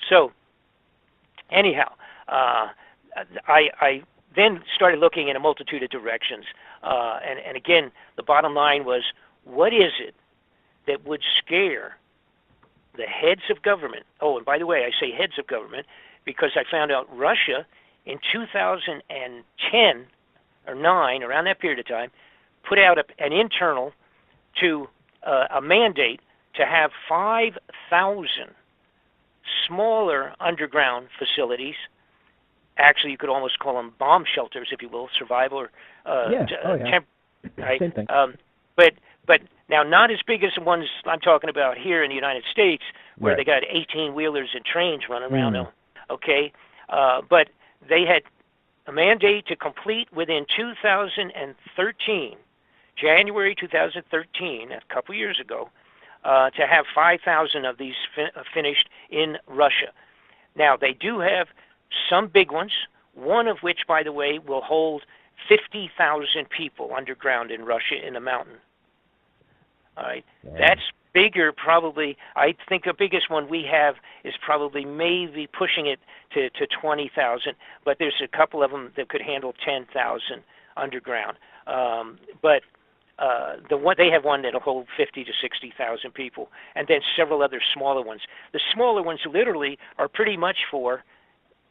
So anyhow, I then started looking in a multitude of directions, and again, the bottom line was, what is it that would scare the heads of government? Oh, and by the way, I say heads of government because I found out Russia in 2010 or 9, around that period of time, put out an internal to a mandate to have 5,000 smaller underground facilities. Actually, you could almost call them bomb shelters, if you will, survival or right? Same thing. But now not as big as the ones I'm talking about here in the United States, where right. they got 18-wheelers and trains running around them. Okay, but they had a mandate to complete within 2013, January 2013, a couple years ago, to have 5,000 of these finished in Russia. Now, they do have some big ones, one of which, by the way, will hold 50,000 people underground in Russia in the mountain. All right, that's bigger probably. I think the biggest one we have is probably maybe pushing it to 20,000, but there's a couple of them that could handle 10,000 underground. But they have one that'll hold 50 to 60,000 people, and then several other smaller ones. The smaller ones literally are pretty much for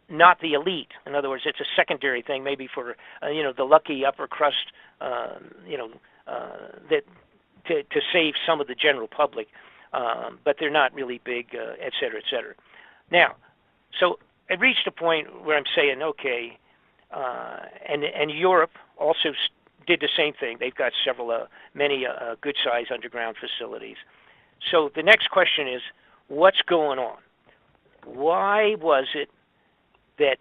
not the elite. In other words, it's a secondary thing, maybe for the lucky upper crust, that to save some of the general public, but they're not really big, et cetera, et cetera. Now, so I reached a point where I'm saying, okay, and Europe also did the same thing. They've got many good-sized underground facilities. So the next question is, what's going on? Why was it that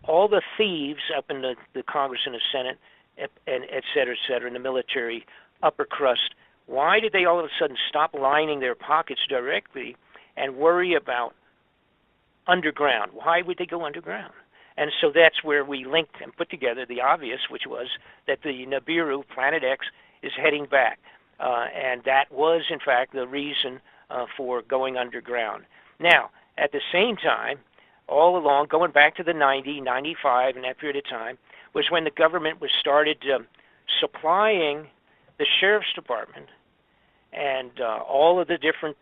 all the thieves up in the Congress and the Senate, and et cetera, in the military, upper crust, why did they all of a sudden stop lining their pockets directly and worry about underground? Why would they go underground? And so that's where we linked and put together the obvious, which was that the Nibiru, Planet X, is heading back. And that was, in fact, the reason for going underground. Now, at the same time, all along, going back to the 90, 95, and that period of time, was when the government was started supplying the sheriff's department and all of the different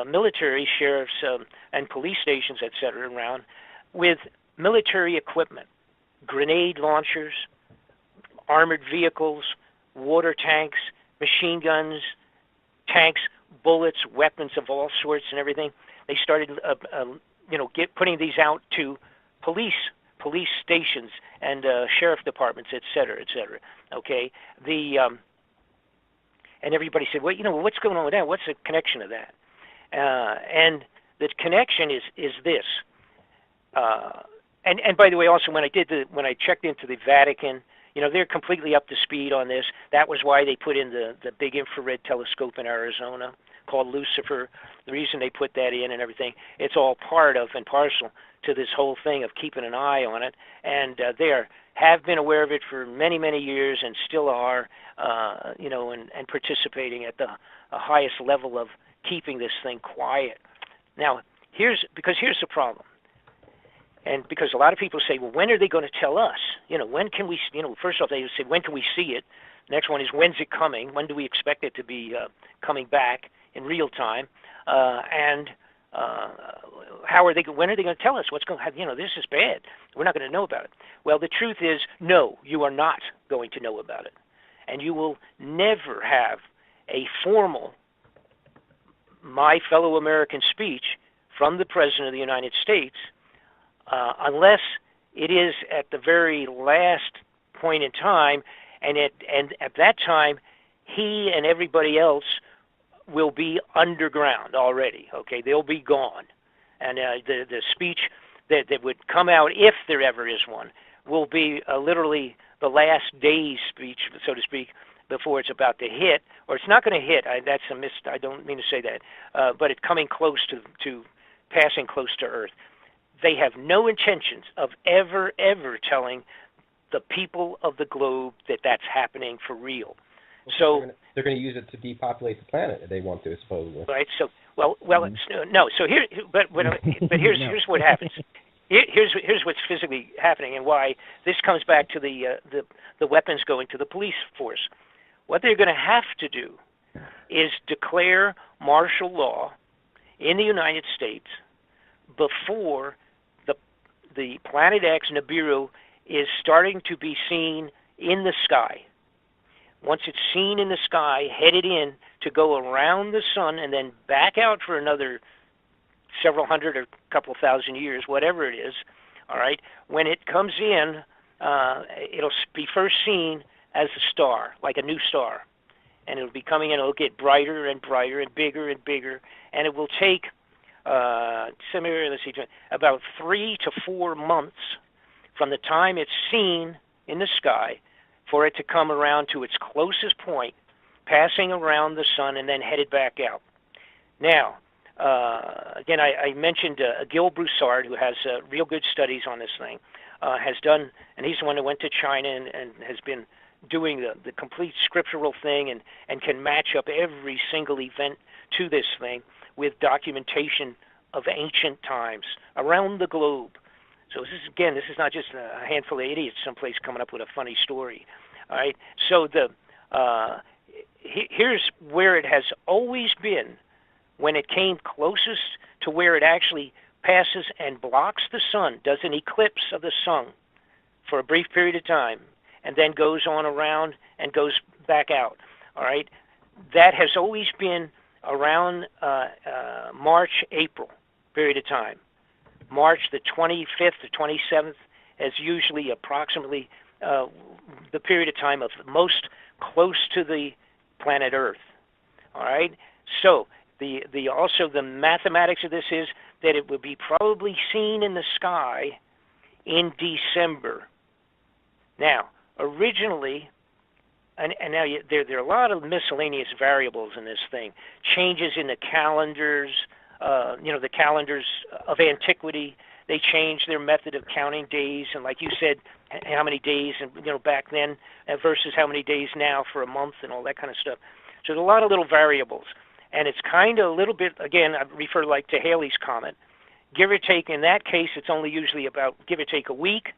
military sheriffs and police stations, et cetera, around with military equipment, grenade launchers, armored vehicles, water tanks, machine guns, tanks, bullets, weapons of all sorts and everything. They started putting these out to police stations and sheriff departments, et cetera, et cetera. Okay, and everybody said, well, what's going on with that? What's the connection to that? And the connection is this. And by the way, also when I checked into the Vatican, they're completely up to speed on this. That was why they put in the big infrared telescope in Arizona called Lucifer. The reason they put that in and everything, it's all part of and parcel to this whole thing of keeping an eye on it. And they have been aware of it for many, many years and still are, and participating at the highest level of keeping this thing quiet. Now, here's the problem. And because a lot of people say, well, when are they going to tell us? When can we, first off, they say, when can we see it? Next one is, when's it coming? When do we expect it to be coming back in real time? And when are they going to tell us what's going to happen? This is bad. We're not going to know about it. Well, the truth is, no, you are not going to know about it. And you will never have a formal, my fellow American speech from the President of the United States unless it is at the very last point in time, and at that time, he and everybody else will be underground already. Okay, they'll be gone, and the speech that would come out, if there ever is one, will be literally the last day's speech, so to speak, before it's about to hit, or it's not going to hit. That's a I don't mean to say that, but it's coming close to passing close to Earth. They have no intentions of ever telling the people of the globe that that's happening for real. So they're going to use it to depopulate the planet if they want to, supposedly. Right. So it's, no. So here, but here's No. here's what happens. Here's what's physically happening, and why this comes back to the weapons going to the police force. What they're going to have to do is declare martial law in the United States before the Planet X Nibiru is starting to be seen in the sky. Once it's seen in the sky, headed in to go around the sun and then back out for another several hundred or a couple thousand years, whatever it is, all right, when it comes in, it'll be first seen as a star, like a new star. And it'll be coming in, it'll get brighter and brighter and bigger, and it will take about 3 to 4 months from the time it's seen in the sky for it to come around to its closest point, passing around the sun and then headed back out. Now, again, I mentioned Gil Broussard, who has real good studies on this thing, has done, and he's the one who went to China and has been doing the complete scriptural thing and can match up every single event to this thing with documentation of ancient times around the globe. So this is not just a handful of idiots someplace coming up with a funny story. All right. So here's where it has always been when it came closest to where it actually passes and blocks the sun, does an eclipse of the sun for a brief period of time, and then goes on around and goes back out. All right. That has always been around March, April period of time. March the 25th to 27th is usually approximately the period of time of most close to the planet Earth. All right. So also the mathematics of this is that it would be probably seen in the sky in December. Now, originally, and now there are a lot of miscellaneous variables in this thing. Changes in the calendars, the calendars of antiquity. They changed their method of counting days, and like you said, how many days, and back then versus how many days now for a month, and all that kind of stuff. So there's a lot of little variables, and it's kind of a little bit. Again, I refer like to Haley's comment. Give or take, in that case, it's only usually about give or take a week.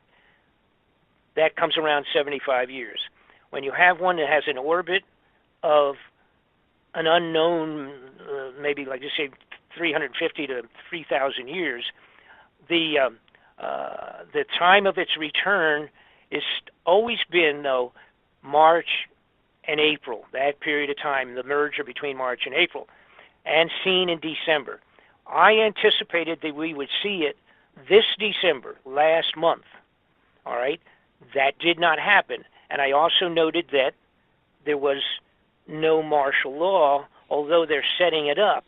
That comes around 75 years. When you have one that has an orbit of an unknown, maybe like just say 350 to 3,000 years, the time of its return is always been, though, March and April, that period of time, the merger between March and April, and seen in December. I anticipated that we would see it this December, last month, all right? That did not happen. And I also noted that there was no martial law, although they're setting it up.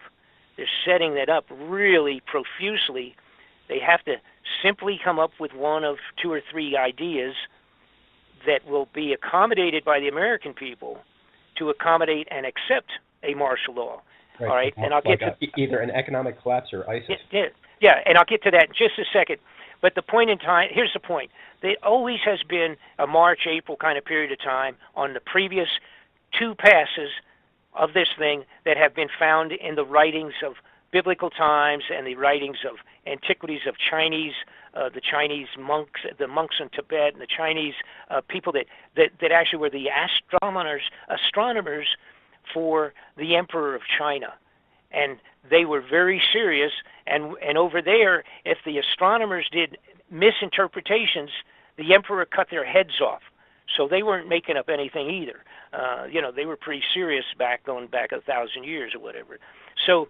They're setting that up really profusely. They have to simply come up with one of 2 or 3 ideas that will be accommodated by the American people to accommodate and accept a martial law. Right. All right, and I'll get to either an economic collapse or ISIS. Yeah, and I'll get to that in just a second. But the point in time, here's the point. There always has been a March, April kind of period of time on the previous 2 passes of this thing that have been found in the writings of biblical times and the writings of antiquities of Chinese, the Chinese monks, the monks in Tibet, and the Chinese people that actually were the astronomers for the Emperor of China. And they were very serious, and over there, if the astronomers did misinterpretations, the emperor cut their heads off. So they weren't making up anything either. They were pretty serious going back 1,000 years or whatever. So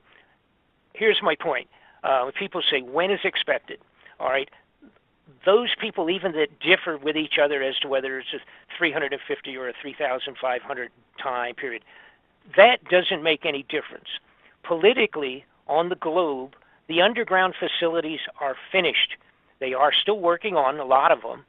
here's my point. When people say, when is expected? All right, those people, even that differ with each other as to whether it's a 350 or a 3,500 time period, that doesn't make any difference. Politically, on the globe, the underground facilities are finished. They are still working on a lot of them,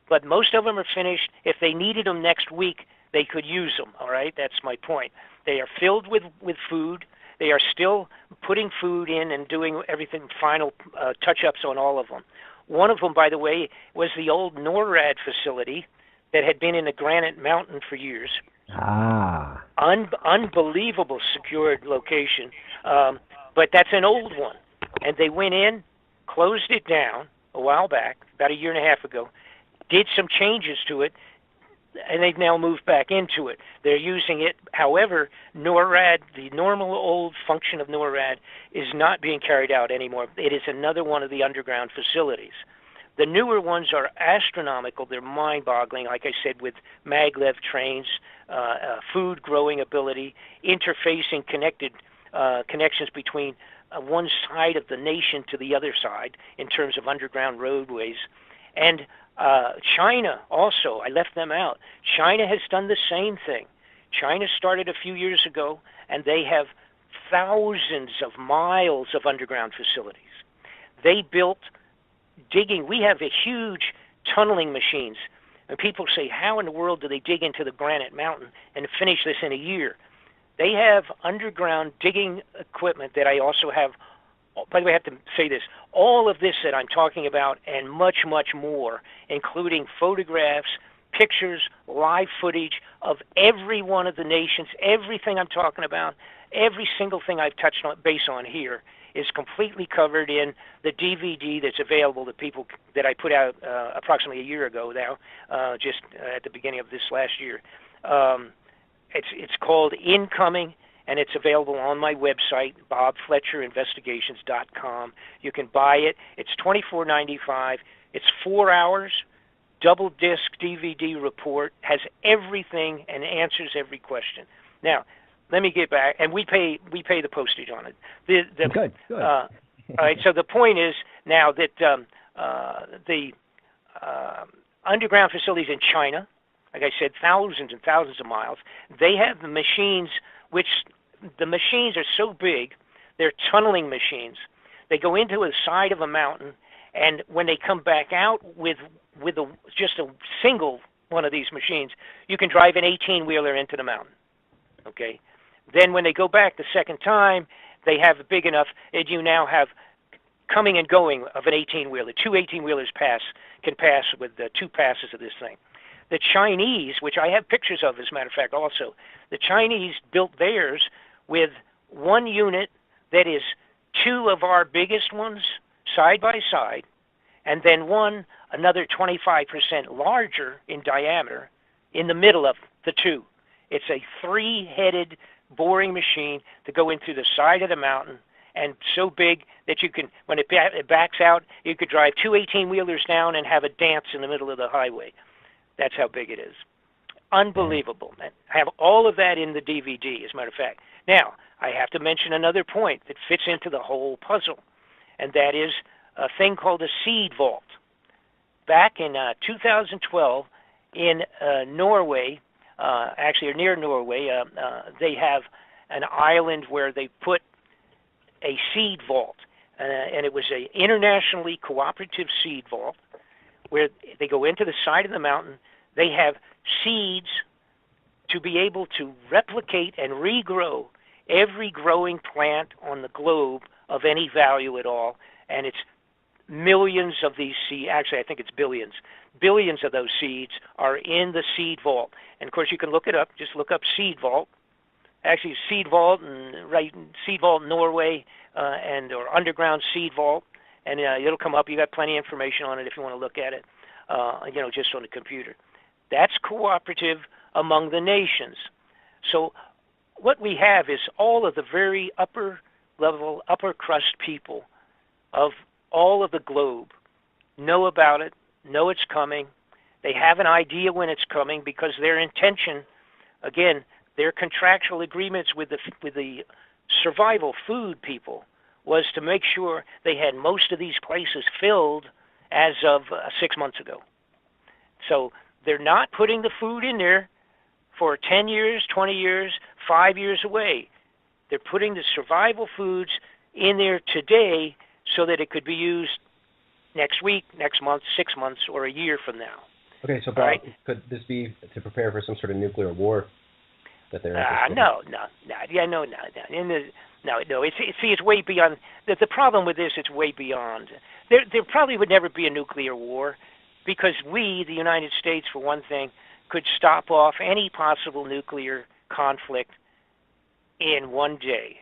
but most of them are finished. If they needed them next week, they could use them, all right? That's my point. They are filled with food. They are still putting food in and doing everything, final touch-ups on all of them. One of them, by the way, was the old NORAD facility that had been in the Granite Mountain for years. Unbelievable secured location. But that's an old one. And they went in, closed it down a while back, about a year and a half ago, did some changes to it, and they've now moved back into it. They're using it. However, NORAD, the normal old function of NORAD, is not being carried out anymore. It is another one of the underground facilities. The newer ones are astronomical. They're mind-boggling, like I said, with maglev trains, food growing ability, interfacing connections between one side of the nation to the other side in terms of underground roadways. And China also, I left them out. China has done the same thing. China started a few years ago, and they have thousands of miles of underground facilities. They built digging. We have a huge tunneling machines. And people say, how in the world do they dig into the granite mountain and finish this in a year? They have underground digging equipment that I also have. By the way, I have to say this. All of this that I'm talking about and much, much more, including photographs, pictures, live footage of every one of the nations, everything I'm talking about, every single thing I've touched on base on here is completely covered in the DVD that's available to people that I put out approximately a year ago now, just at the beginning of this last year. It's called Incoming, and it's available on my website, bobfletcherinvestigations.com. You can buy it. It's $24.95. It's 4 hours, double disc DVD report, has everything and answers every question. Now, let me get back, and we pay the postage on it. Good. All right. So the point is now that the underground facilities in China, like I said, thousands and thousands of miles, they have the machines, which the machines are so big, they're tunneling machines. They go into the side of a mountain, and when they come back out with just a single one of these machines, you can drive an 18-wheeler into the mountain. Okay. Then when they go back the second time, they have big enough that you now have coming and going of an 18-wheeler. Two 18-wheelers can pass with the two passes of this thing. The Chinese, which I have pictures of, as a matter of fact, also, the Chinese built theirs with one unit that is two of our biggest ones side by side, and then another 25% larger in diameter in the middle of the two. It's a three-headed boring machine to go into the side of the mountain, and so big that you can, when it backs out, you could drive two 18-wheelers down and have a dance in the middle of the highway. That's how big it is. Unbelievable, man. I have all of that in the DVD, as a matter of fact. Now, I have to mention another point that fits into the whole puzzle, and that is a thing called a seed vault. Back in 2012, in Norway, actually, or near Norway, they have an island where they put a seed vault, and it was an internationally cooperative seed vault where they go into the side of the mountain. They have seeds to be able to replicate and regrow every growing plant on the globe of any value at all, and it's millions of these seeds. Actually, I think it's billions. Billions of those seeds are in the seed vault. And, of course, you can look it up. Just look up seed vault. Actually, seed vault, and write seed vault Norway or underground seed vault, and it'll come up. You got plenty of information on it if you want to look at it, just on the computer. That's cooperative among the nations. So what we have is all of the very upper level, upper crust people of all of the globe know about it, know it's coming. They have an idea when it's coming because their intention, again, their contractual agreements with the survival food people was to make sure they had most of these places filled as of 6 months ago. So they're not putting the food in there for 10 years, 20 years, 5 years away. They're putting the survival foods in there today so that it could be used next week, next month, 6 months, or a year from now. Okay, so Bob, could this be to prepare for some sort of nuclear war that they're interested in? No. It's way beyond. The problem with this, it's way beyond. There probably would never be a nuclear war because we, the United States, for one thing, could stop off any possible nuclear conflict in one day.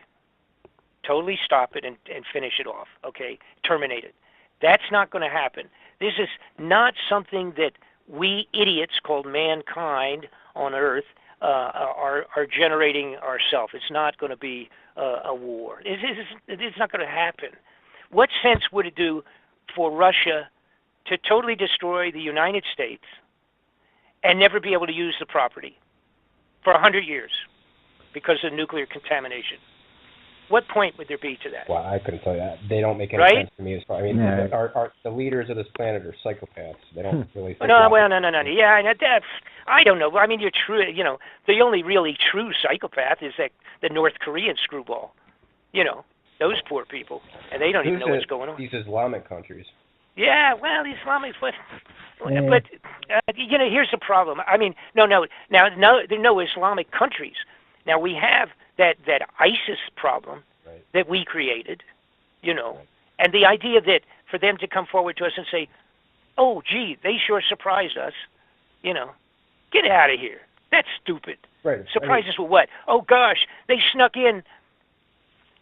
Totally stop it and finish it off, okay? Terminate it. That's not going to happen. This is not something that we idiots called mankind on Earth are generating ourselves. It's not going to be a war. It's not going to happen. What sense would it do for Russia to totally destroy the United States and never be able to use the property for 100 years because of nuclear contamination? What point would there be to that? Well, I couldn't tell you that. They don't make any sense to me. As far, I mean, the leaders of this planet are psychopaths. They don't really think no. Yeah, I don't know. I mean, you're true. You know, the only really true psychopath is that the North Korean screwball. You know, those poor people, and they don't even know what's going on. These Islamic countries. Yeah, well, Islamic, but you know, here's the problem. I mean, no, there are no Islamic countries. Now we have that ISIS problem that we created, you know, and the idea that for them to come forward to us and say, "Oh, gee, they sure surprised us," you know, get out of here. That's stupid. Right. Surprise us with what? Oh gosh, they snuck in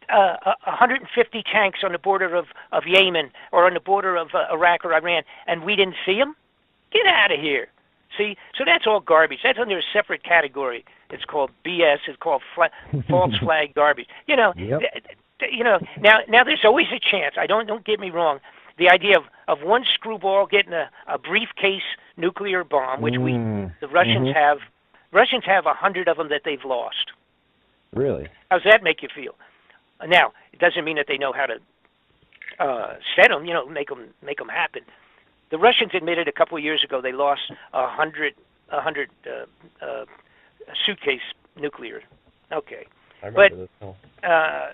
150 tanks on the border of Yemen or on the border of Iraq or Iran, and we didn't see them? Get out of here. See, so that's all garbage. That's under a separate category. It's called BS. It's called false flag garbage. You know, you know. Now there's always a chance. Don't get me wrong. The idea of one screwball getting a briefcase nuclear bomb, which the Russians have. Russians have 100 of them that they've lost. Really? How's that make you feel? Now, it doesn't mean that they know how to set them. You know, make them happen. The Russians admitted a couple of years ago they lost 100 suitcase nuclear. Okay, I remember this.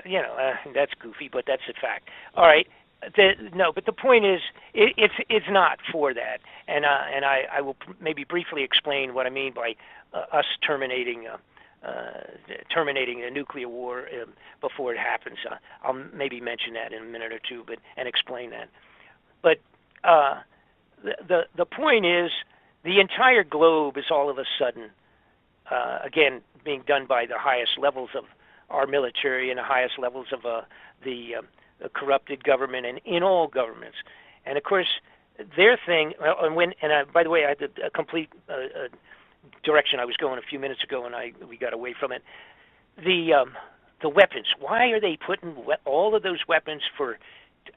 You know, that's goofy, but that's a fact. All right. But the point is, it's not for that, and I will maybe briefly explain what I mean by us terminating a nuclear war before it happens. I'll maybe mention that in a minute or two, and explain that. But the point is, the entire globe is all of a sudden, again, being done by the highest levels of our military and the highest levels of the corrupted government and in all governments. And of course, their thing, by the way, I had a complete direction I was going a few minutes ago, and we got away from it. The weapons. Why are they putting all of those weapons for?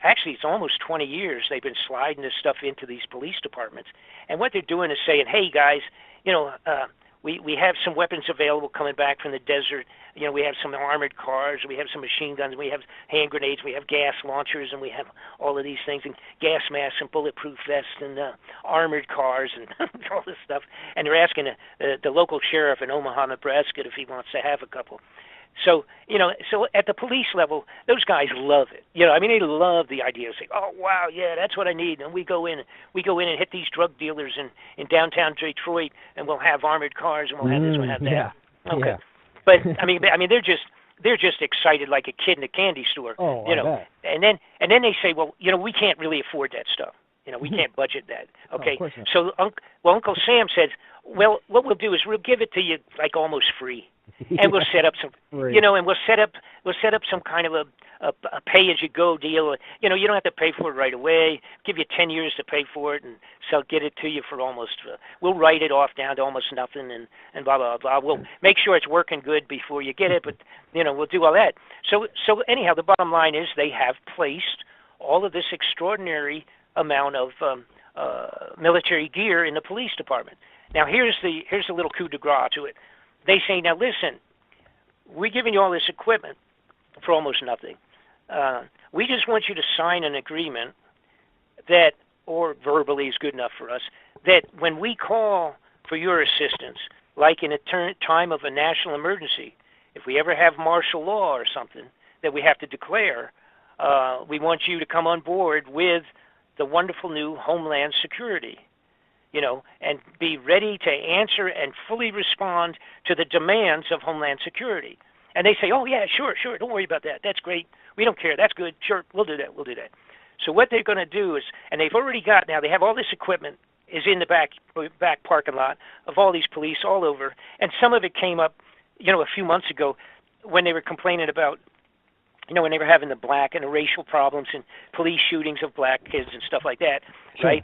Actually, it's almost 20 years they've been sliding this stuff into these police departments. And what they're doing is saying, hey, guys, you know, we have some weapons available coming back from the desert. You know, we have some armored cars, we have some machine guns, we have hand grenades, we have gas launchers, and we have all of these things, and gas masks and bulletproof vests and armored cars and all this stuff. And they're asking the local sheriff in Omaha, Nebraska, if he wants to have a couple. So, you know, so at the police level, those guys love it. You know, I mean, they love the idea of saying, oh, wow, yeah, that's what I need. And we go in and hit these drug dealers in downtown Detroit, and we'll have armored cars, and we'll have this, we'll have that. Yeah. Okay. Yeah. But, I mean, they're just excited like a kid in a candy store. Oh, you know. And then they say, well, you know, we can't really afford that stuff. You know, we can't budget that. Okay. Oh, of course not. So, Uncle Sam says, well, what we'll do is we'll give it to you like almost free. And we'll set up some, you know, and we'll set up some kind of a pay-as-you-go deal. You know, you don't have to pay for it right away. Give you 10 years to pay for it, and get it to you for almost. We'll write it off down to almost nothing, and blah blah blah. We'll make sure it's working good before you get it, but you know, we'll do all that. So anyhow, the bottom line is they have placed all of this extraordinary amount of military gear in the police department. Now here's a little coup de grace to it. They say, now listen, we're giving you all this equipment for almost nothing. We just want you to sign an agreement that, or verbally is good enough for us, that when we call for your assistance, like in a time of a national emergency, if we ever have martial law or something that we have to declare, we want you to come on board with the wonderful new Homeland Security. You know, and be ready to answer and fully respond to the demands of Homeland Security. And they say, oh, yeah, sure, don't worry about that. That's great. We don't care. That's good. Sure, we'll do that. So what they're going to do is, and they've already got, now they have all this equipment is in the back parking lot of all these police all over. And some of it came up, a few months ago when they were complaining about, when they were having the black and the racial problems and police shootings of black kids and stuff like that, sure. right?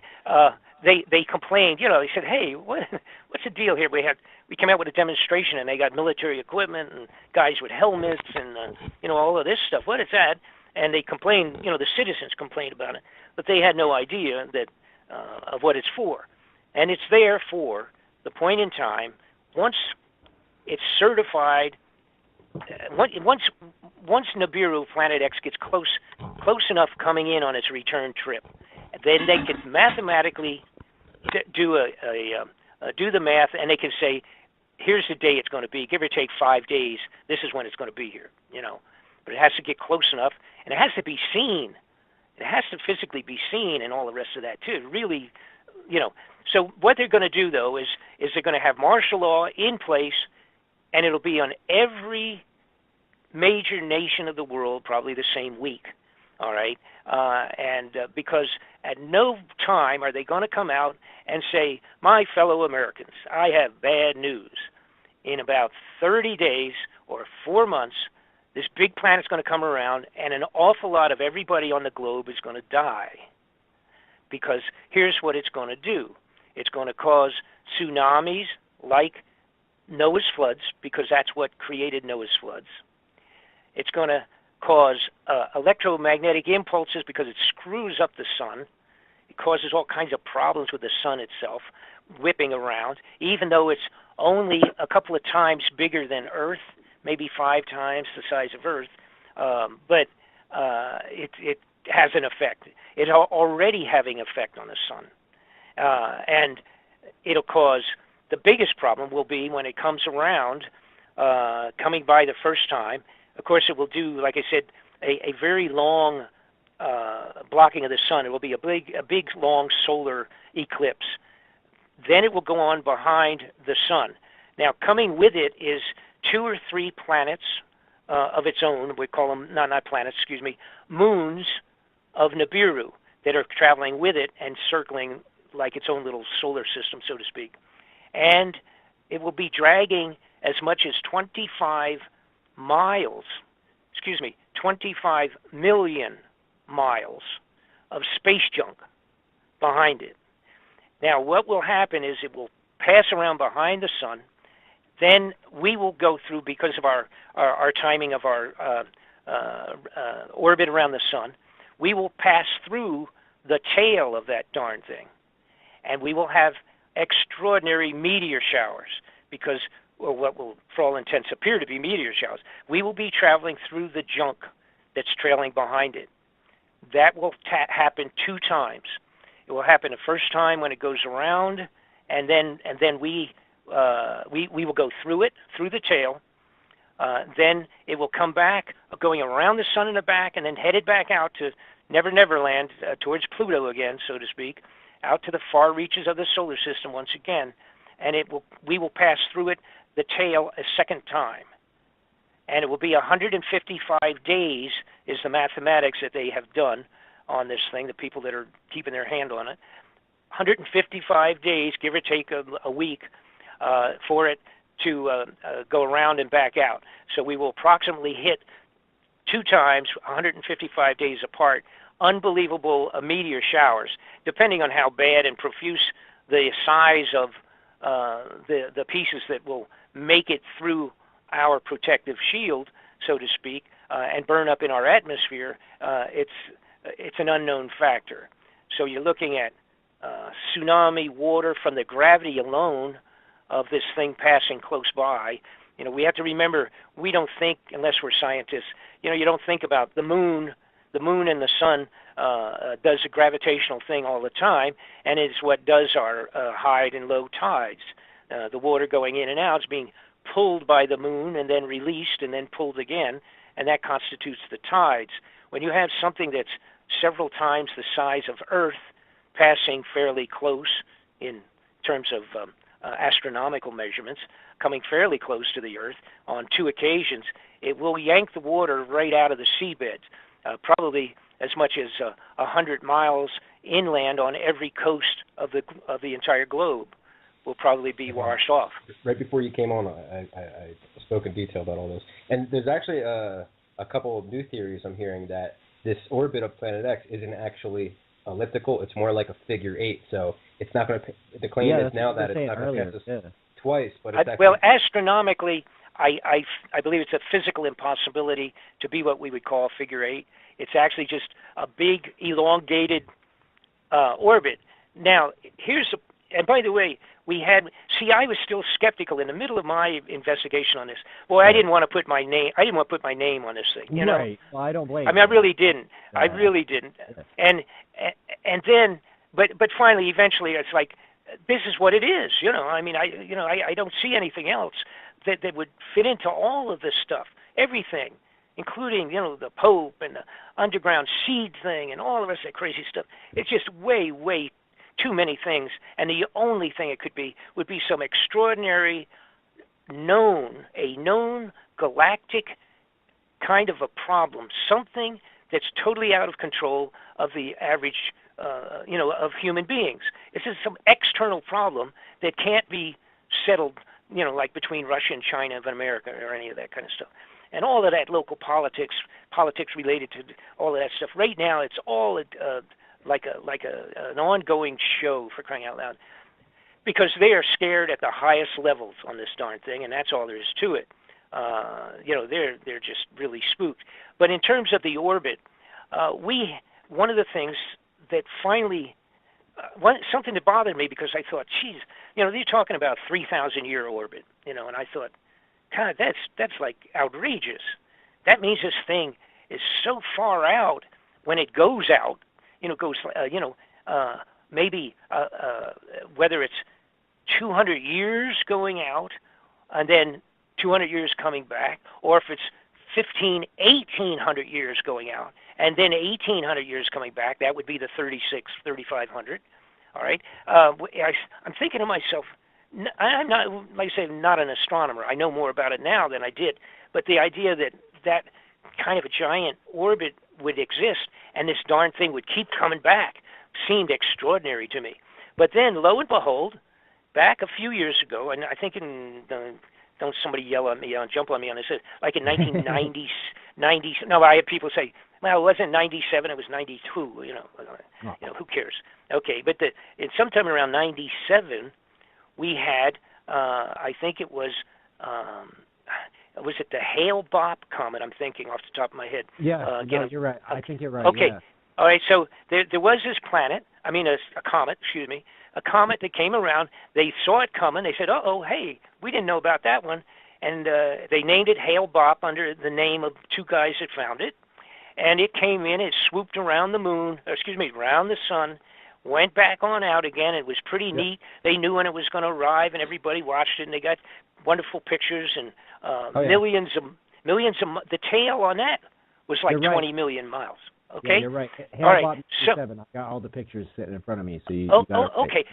They complained, they said, hey, what's the deal here? We came out with a demonstration and they got military equipment and guys with helmets and, all of this stuff. What is that? And they complained, the citizens complained about it, but they had no idea that of what it's for. And it's there for the point in time, once it's certified, once Nibiru, Planet X, gets close enough coming in on its return trip, then they can mathematically do the math, and they can say, here's the day it's going to be, give or take 5 days. This is when it's going to be here, But it has to get close enough, and it has to be seen. It has to physically be seen, and all the rest of that too. Really, So what they're going to do though is they're going to have martial law in place, and it'll be on every major nation of the world probably the same week. All right, because at no time are they going to come out and say, my fellow Americans, I have bad news. In about 30 days or 4 months, this big planet's going to come around, and an awful lot of everybody on the globe is going to die. Because here's what it's going to do. It's going to cause tsunamis like Noah's floods, because that's what created Noah's floods. It's going to cause electromagnetic impulses because it screws up the sun. It causes all kinds of problems with the sun itself, whipping around, even though it's only a couple of times bigger than Earth, maybe 5 times the size of Earth, but it has an effect. It's already having effect on the sun. And it'll cause, the biggest problem will be when it comes around, coming by the first time. Of course, it will do, like I said, a very long blocking of the sun. It will be a big, long solar eclipse. Then it will go on behind the sun. Now, coming with it is 2 or 3 planets of its own. We call them, not planets, excuse me, moons of Nibiru that are traveling with it and circling like its own little solar system, so to speak. And it will be dragging as much as 25 million miles of space junk behind it. Now, what will happen is it will pass around behind the sun. Then we will go through, because of our timing of our orbit around the sun, we will pass through the tail of that darn thing. And we will have extraordinary meteor showers, because, or what will, for all intents, appear to be meteor showers. We will be traveling through the junk that's trailing behind it. That will happen 2 times. It will happen the first time when it goes around, and then we will go through it, through the tail. Then it will come back, going around the sun in the back, and then headed back out to Never Land, towards Pluto again, so to speak, out to the far reaches of the solar system once again. And we will pass through it, the tail, a second time. And it will be 155 days is the mathematics that they have done on this thing, the people that are keeping their hand on it. 155 days, give or take a week, for it to go around and back out. So we will approximately hit 2 times, 155 days apart, unbelievable meteor showers, depending on how bad and profuse the size of the pieces that will make it through our protective shield, so to speak, and burn up in our atmosphere. It's an unknown factor. So you're looking at tsunami water from the gravity alone of this thing passing close by. We have to remember, we don't think, unless we're scientists, you don't think about the moon. The moon and the sun does a gravitational thing all the time, and it's what does our high and low tides. The water going in and out is being pulled by the moon and then released and then pulled again, and that constitutes the tides. When you have something that's several times the size of Earth passing fairly close in terms of astronomical measurements, coming fairly close to the Earth on 2 occasions, it will yank the water right out of the seabed. probably as much as 100 miles inland on every coast of the entire globe will probably be washed off. Right before you came on, I spoke in detail about all this. And there's actually a couple of new theories I'm hearing that this orbit of Planet X isn't actually elliptical. It's more like a figure 8. So it's not going to, the claim is now that it's not going to pass us twice. But it's well, astronomically, I believe it's a physical impossibility to be what we would call a figure 8. It's actually just a big, elongated orbit. Now, and by the way, I was still skeptical in the middle of my investigation on this. Boy, I didn't want to put my name on this thing, you know. Right. Well, I don't blame you. I mean, I really didn't. And then, but finally, eventually, it's like, this is what it is, you know. I mean, I don't see anything else that would fit into all of this stuff, everything, including, you know, the Pope and the underground seed thing and all the rest of that crazy stuff. It's just way, way too many things, and the only thing it could be would be some extraordinary known galactic kind of a problem, something that's totally out of control of the average, of human beings. It's just some external problem that can't be settled, you know, like between Russia and China and America or any of that kind of stuff. And all of that local politics related to all of that stuff. Right now, it's all an ongoing show, for crying out loud, because they are scared at the highest levels on this darn thing, and that's all there is to it. They're just really spooked. But in terms of the orbit, one of the things that finally something that bothered me, because I thought, geez, you know, they're talking about 3,000-year orbit, you know, and I thought, God, that's like outrageous. That means this thing is so far out when it goes out. Maybe whether it's 200 years going out and then 200 years coming back, or if it's 1,800 years going out and then 1,800 years coming back, that would be the 3,500. All right. I'm thinking to myself, I'm not, like I say, not an astronomer. I know more about it now than I did, but the idea that kind of a giant orbit would exist and this darn thing would keep coming back seemed extraordinary to me. But then, lo and behold, back a few years ago, and I think don't somebody yell at me, jump on me on this, like in 1990s, I had people say, well, it wasn't 97, it was 92, you know, who cares? Okay, but sometime around 97, we had, I think it was it the Hale-Bopp comet? I'm thinking off the top of my head. Yeah, you're right. I think you're right. Okay. Yeah. All right, so there was this a comet that came around. They saw it coming. They said, hey, we didn't know about that one. And they named it Hale-Bopp under the name of two guys that found it. And it came in, it swooped around around the sun, went back on out again. It was pretty neat. They knew when it was going to arrive, and everybody watched it, and they got wonderful pictures and millions of the tail on that was like 20 million miles. Okay. Yeah, you're right. All right. So I got all the pictures sitting in front of me. So you got it right. Okay.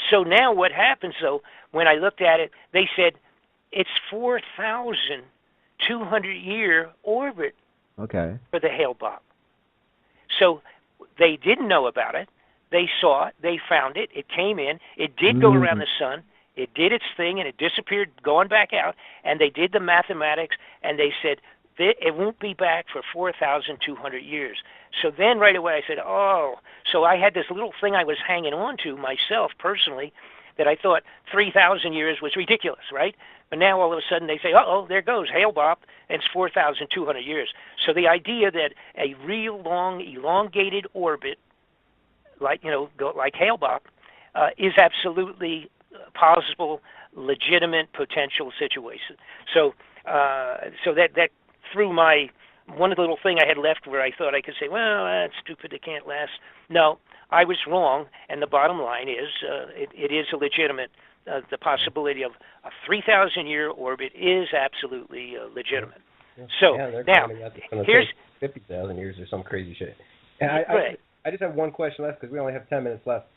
So now what happens though? When I looked at it, they said it's 4,200-year orbit. Okay. For the Hale-Bopp. So they didn't know about it. They saw it. They found it. It came in. It did go around the sun. It did its thing, and it disappeared, going back out. And they did the mathematics, and they said it won't be back for 4,200 years. So then right away I said, so I had this little thing I was hanging on to myself personally that I thought 3,000 years was ridiculous, right? But now all of a sudden they say, there goes Hale-Bopp, and it's 4,200 years. So the idea that a real long, elongated orbit, like Hale-Bopp, is absolutely possible, legitimate, potential situation. So that through my one little thing I had left where I thought I could say, well, that's stupid, it can't last. No, I was wrong, and the bottom line is it is a legitimate. The possibility of a 3,000-year orbit is absolutely legitimate. Yeah. So now, here's 50,000 years or some crazy shit. And I just have one question left because we only have 10 minutes left.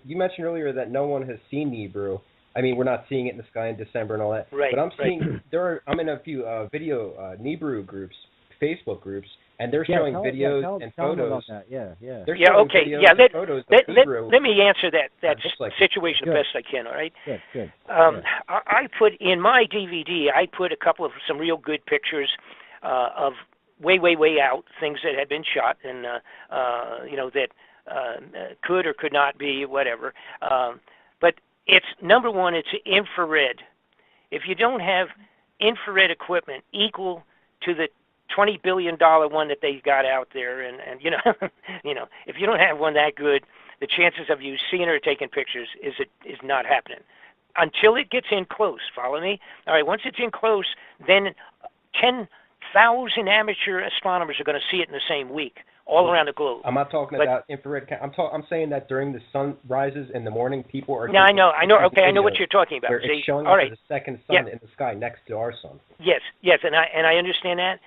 You mentioned earlier that no one has seen Nibiru. I mean, we're not seeing it in the sky in December and all that. Right. But I'm seeing I'm in a few video Nibiru groups, Facebook groups, And they're showing videos and photos. About that. Yeah. They're showing videos and photos of Nibiru. Let me answer that situation the best I can, all right? Good. I put in my DVD, I put some real good pictures of way out things that had been shot and, that could or could not be, whatever. But it's, number one, it's infrared. If you don't have infrared equipment equal to the $20 billion one that they got out there, and if you don't have one that good, the chances of you seeing or taking pictures is not happening until it gets in close. Follow me? All right. Once it's in close, then 10,000 amateur astronomers are going to see it in the same week, all around the globe. I'm not talking about infrared. I'm saying that during the sun rises in the morning, people are. No, I know. Okay, I know what you're talking about. It's showing up as a second sun in the sky next to our sun. Yes, and I understand that.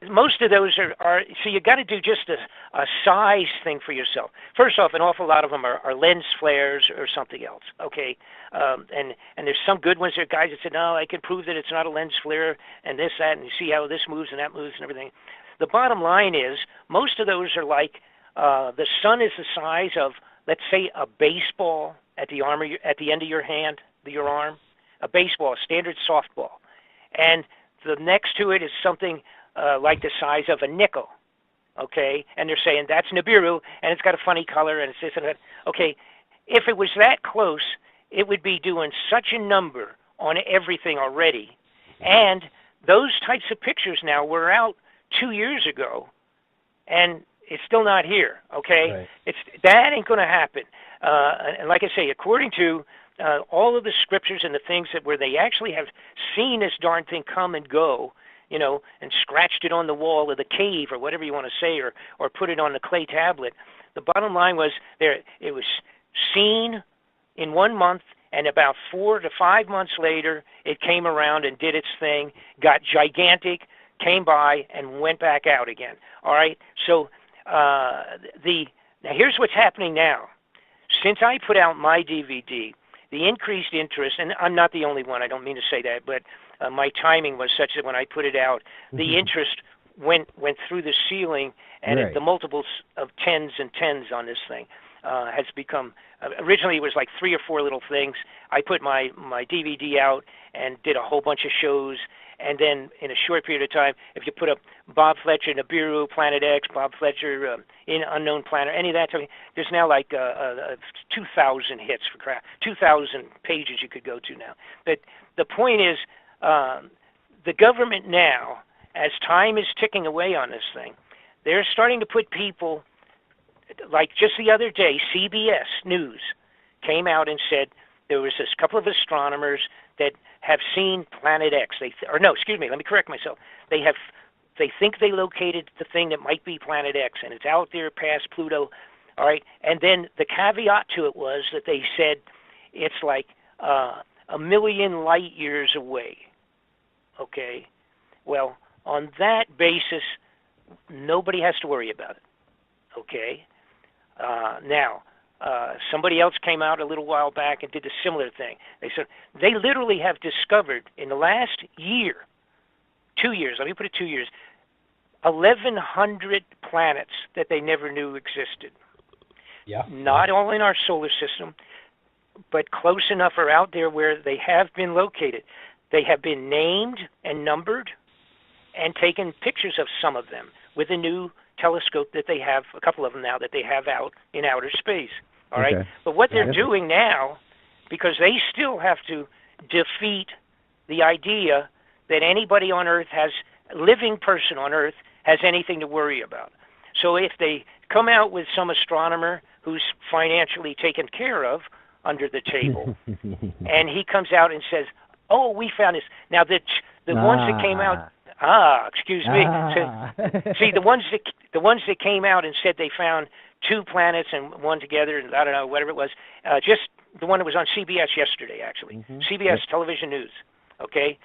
Most of those are so you got to do just a size thing for yourself. First off, an awful lot of them are lens flares or something else. Okay, and there's some good ones. There are guys that said, no, I can prove that it's not a lens flare and this, that, and you see how this moves and that moves and everything. The bottom line is most of those are like the sun is the size of, let's say, a baseball at the end of your hand, your arm, a baseball, a standard softball, and the next to it is something like the size of a nickel, okay? And they're saying that's Nibiru, and it's got a funny color, and it's this and that. Okay, if it was that close, it would be doing such a number on everything already. And those types of pictures now were out 2 years ago, and it's still not here, okay? Right. That ain't going to happen. And like I say, according to all of the scriptures and the things where they actually have seen this darn thing come and go, and scratched it on the wall of the cave or whatever you want to say, or put it on the clay tablet. The bottom line was it was seen in 1 month, and about 4 to 5 months later, it came around and did its thing, got gigantic, came by, and went back out again. All right? So now here's what's happening now. Since I put out my DVD, the increased interest, and I'm not the only one, I don't mean to say that, but my timing was such that when I put it out, the interest went through the ceiling, and the multiples of tens and tens on this thing has become. Originally, it was like 3 or 4 little things. I put my DVD out and did a whole bunch of shows, and then in a short period of time, if you put up Bob Fletcher, Nibiru, Planet X, Bob Fletcher, in Unknown Planet, any of that, there's now like 2,000 hits for crap, 2,000 pages you could go to now. But the point is, the government now, as time is ticking away on this thing, they're starting to put people, like just the other day, CBS News came out and said there was this couple of astronomers that have seen Planet X. Let me correct myself. They think they located the thing that might be Planet X, and it's out there past Pluto. All right, and then the caveat to it was that they said it's like 1 million light years away. Okay, well, on that basis, nobody has to worry about it. Okay, now somebody else came out a little while back and did a similar thing. They said they literally have discovered in the last year, 2 years, let me put it 2 years, 1,100 planets that they never knew existed. Yeah. Not all in our solar system, but close enough or out there where they have been located. They have been named and numbered and taken pictures of some of them with a new telescope that they have, a couple of them now, that they have out in outer space. All right? But what they're doing now, because they still have to defeat the idea that anybody on Earth living person on Earth has anything to worry about. So if they come out with some astronomer who's financially taken care of under the table, and he comes out and says, oh, we found this. Now, the ones that came out, excuse me. So, see, the ones that came out and said they found 2 planets and one together, and I don't know, whatever it was, just the one that was on CBS yesterday, actually. CBS Television News, okay?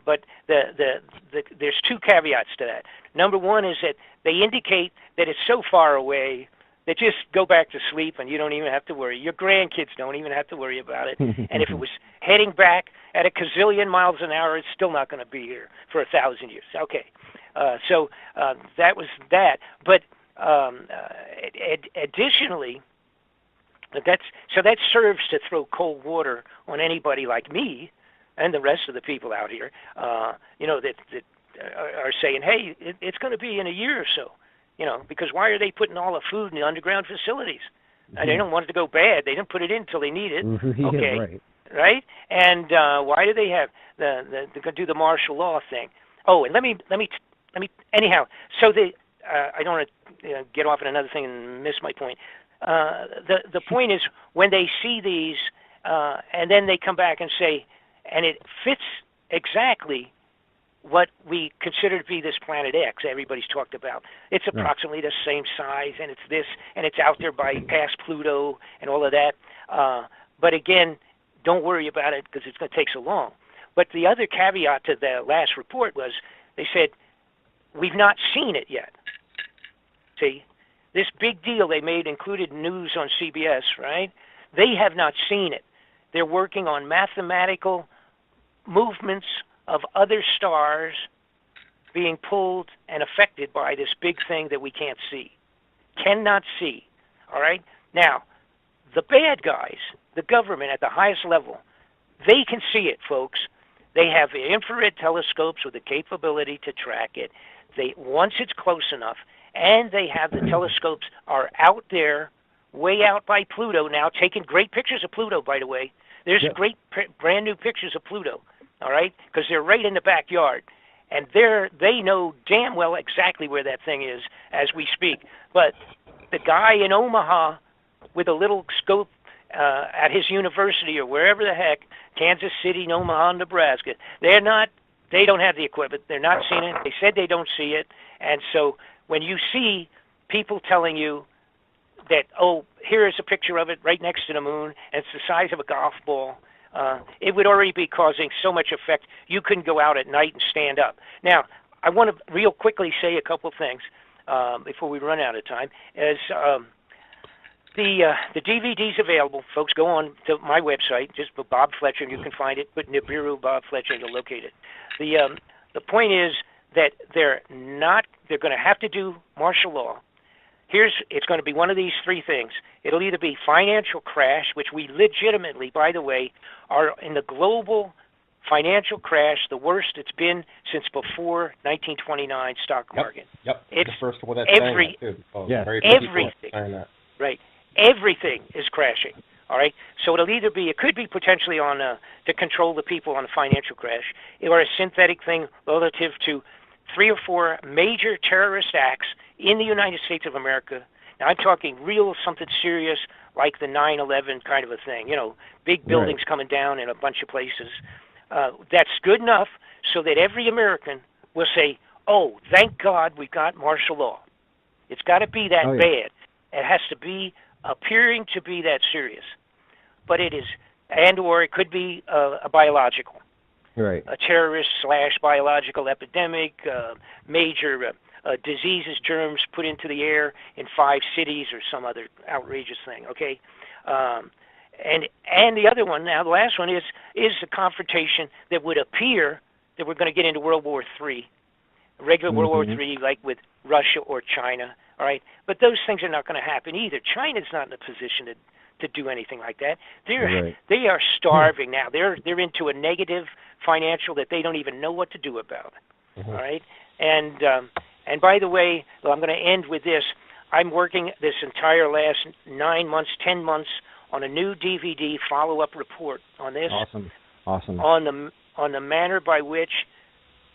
But there's 2 caveats to that. Number one is that they indicate that it's so far away that just go back to sleep and you don't even have to worry. Your grandkids don't even have to worry about it. And if it was heading back at a gazillion miles an hour, it's still not going to be here for 1,000 years. Okay, so that was that. But additionally, that serves to throw cold water on anybody like me and the rest of the people out here, that are saying, hey, it's going to be in a year or so, because why are they putting all the food in the underground facilities? And they don't want it to go bad. They didn't put it in until they need it. Okay, right? And why do they have they're going to do the martial law thing? Oh, and let me anyhow. So I don't want to get off on another thing and miss my point. The point is when they see these, and then they come back and say, and it fits exactly what we consider to be this Planet X everybody's talked about. It's approximately the same size, and it's this, and it's out there by past Pluto and all of that. But again, don't worry about it because it's going to take so long. But the other caveat to the last report was they said, we've not seen it yet. See, this big deal they made included news on CBS, right? They have not seen it. They're working on mathematical movements of other stars being pulled and affected by this big thing that we can't see, cannot see, all right? Now, the bad guys, the government at the highest level, they can see it, folks. They have infrared telescopes with the capability to track it. Once it's close enough, and they have the telescopes are out there, way out by Pluto now, taking great pictures of Pluto, by the way. There's great brand new pictures of Pluto, all right, because they're right in the backyard. And they know damn well exactly where that thing is as we speak. But the guy in Omaha with a little scope at his university or wherever the heck, Kansas City, Omaha, Nebraska, they don't have the equipment. They're not seeing it. They said they don't see it. And so when you see people telling you that, oh, here is a picture of it right next to the moon, and it's the size of a golf ball, it would already be causing so much effect you couldn't go out at night and stand up. Now, I want to real quickly say a couple things before we run out of time. The DVD's available. Folks, go on to my website, just put Bob Fletcher, and you can find it. Put Nibiru Bob Fletcher, and you'll locate it. The point is that they're going to have to do martial law. It's going to be one of these three things. It'll either be financial crash, which we legitimately, by the way, are in the global financial crash, the worst it's been since before 1929 stock market. Yep. It's the first one that's saying that too. Everything. Right. Everything is crashing. All right. So it could be potentially on to control the people on a financial crash, or a synthetic thing relative to 3 or 4 major terrorist acts in the United States of America. Now, I'm talking real something serious like the 9/11 kind of a thing, big buildings coming down in a bunch of places. That's good enough so that every American will say, oh, thank God we've got martial law. It's got to be that bad. It has to be appearing to be that serious. But it is, or it could be a biological. Right. A terrorist/biological epidemic, major diseases, germs put into the air in 5 cities or some other outrageous thing, okay? And the other one, now the last one is the confrontation that would appear that we're going to get into World War III, regular World War III like with Russia or China, all right? But those things are not going to happen either. China's not in a position to do anything like that. They are starving now. They're into a negative financial that they don't even know what to do about. All right, and by the way, I'm going to end with this. I'm working this entire last 9 months, 10 months on a new DVD follow-up report on this. Awesome. On the manner by which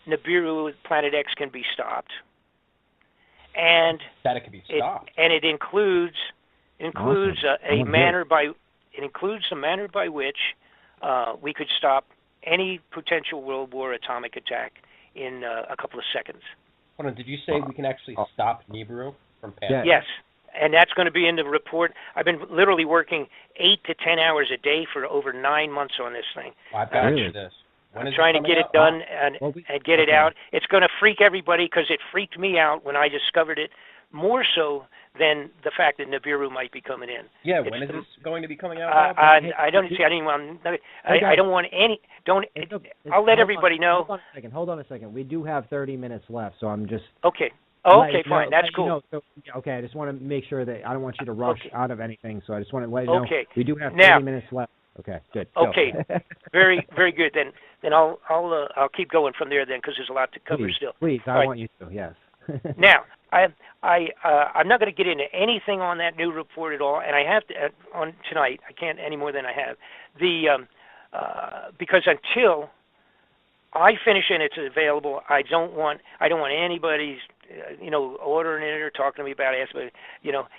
Nibiru Planet X can be stopped, and that it can be stopped, and it includes a manner by which we could stop any potential World War atomic attack in a couple of seconds. Hold on, did you say we can actually stop Nibiru from passing? Yes, and that's going to be in the report. I've been literally working 8 to 10 hours a day for over 9 months on this thing. Well, I've got to do this. I'm trying to get it done and get it out. It's going to freak everybody because it freaked me out when I discovered it more so than the fact that Nibiru might be coming in. Yeah, when is this going to be coming out? I don't see. I don't want any. I'll let everybody know. Hold on a second. We do have 30 minutes left, so I'm just. Okay. Oh, okay, fine. That's cool. You know, so, okay, I just want to make sure that I don't want you to rush out of anything, so I just want to let you know we do have 30 minutes left. Okay, good. Okay, very, very good. Then I'll keep going from there then, because there's a lot to cover still. Please, I want you to. Yes. Now, I'm not going to get into anything on that new report at all, and I have to on tonight. I can't any more than I have because until I finish and it's available, I don't want anybody's ordering it or talking to me about it. But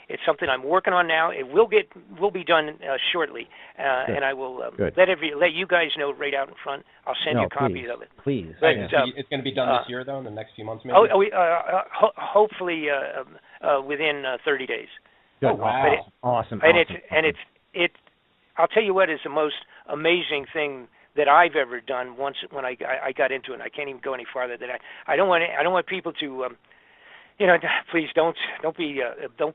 it's something I'm working on now. It will be done shortly, and I will let you guys know right out in front. I'll send you copies of it. Please. But, it's going to be done this year, though, in the next few months, maybe. Hopefully within 30 days. Good. Wow. Awesome. And it's I'll tell you what is the most amazing thing that I've ever done once when I got into it. And I can't even go any farther than I don't want people to please don't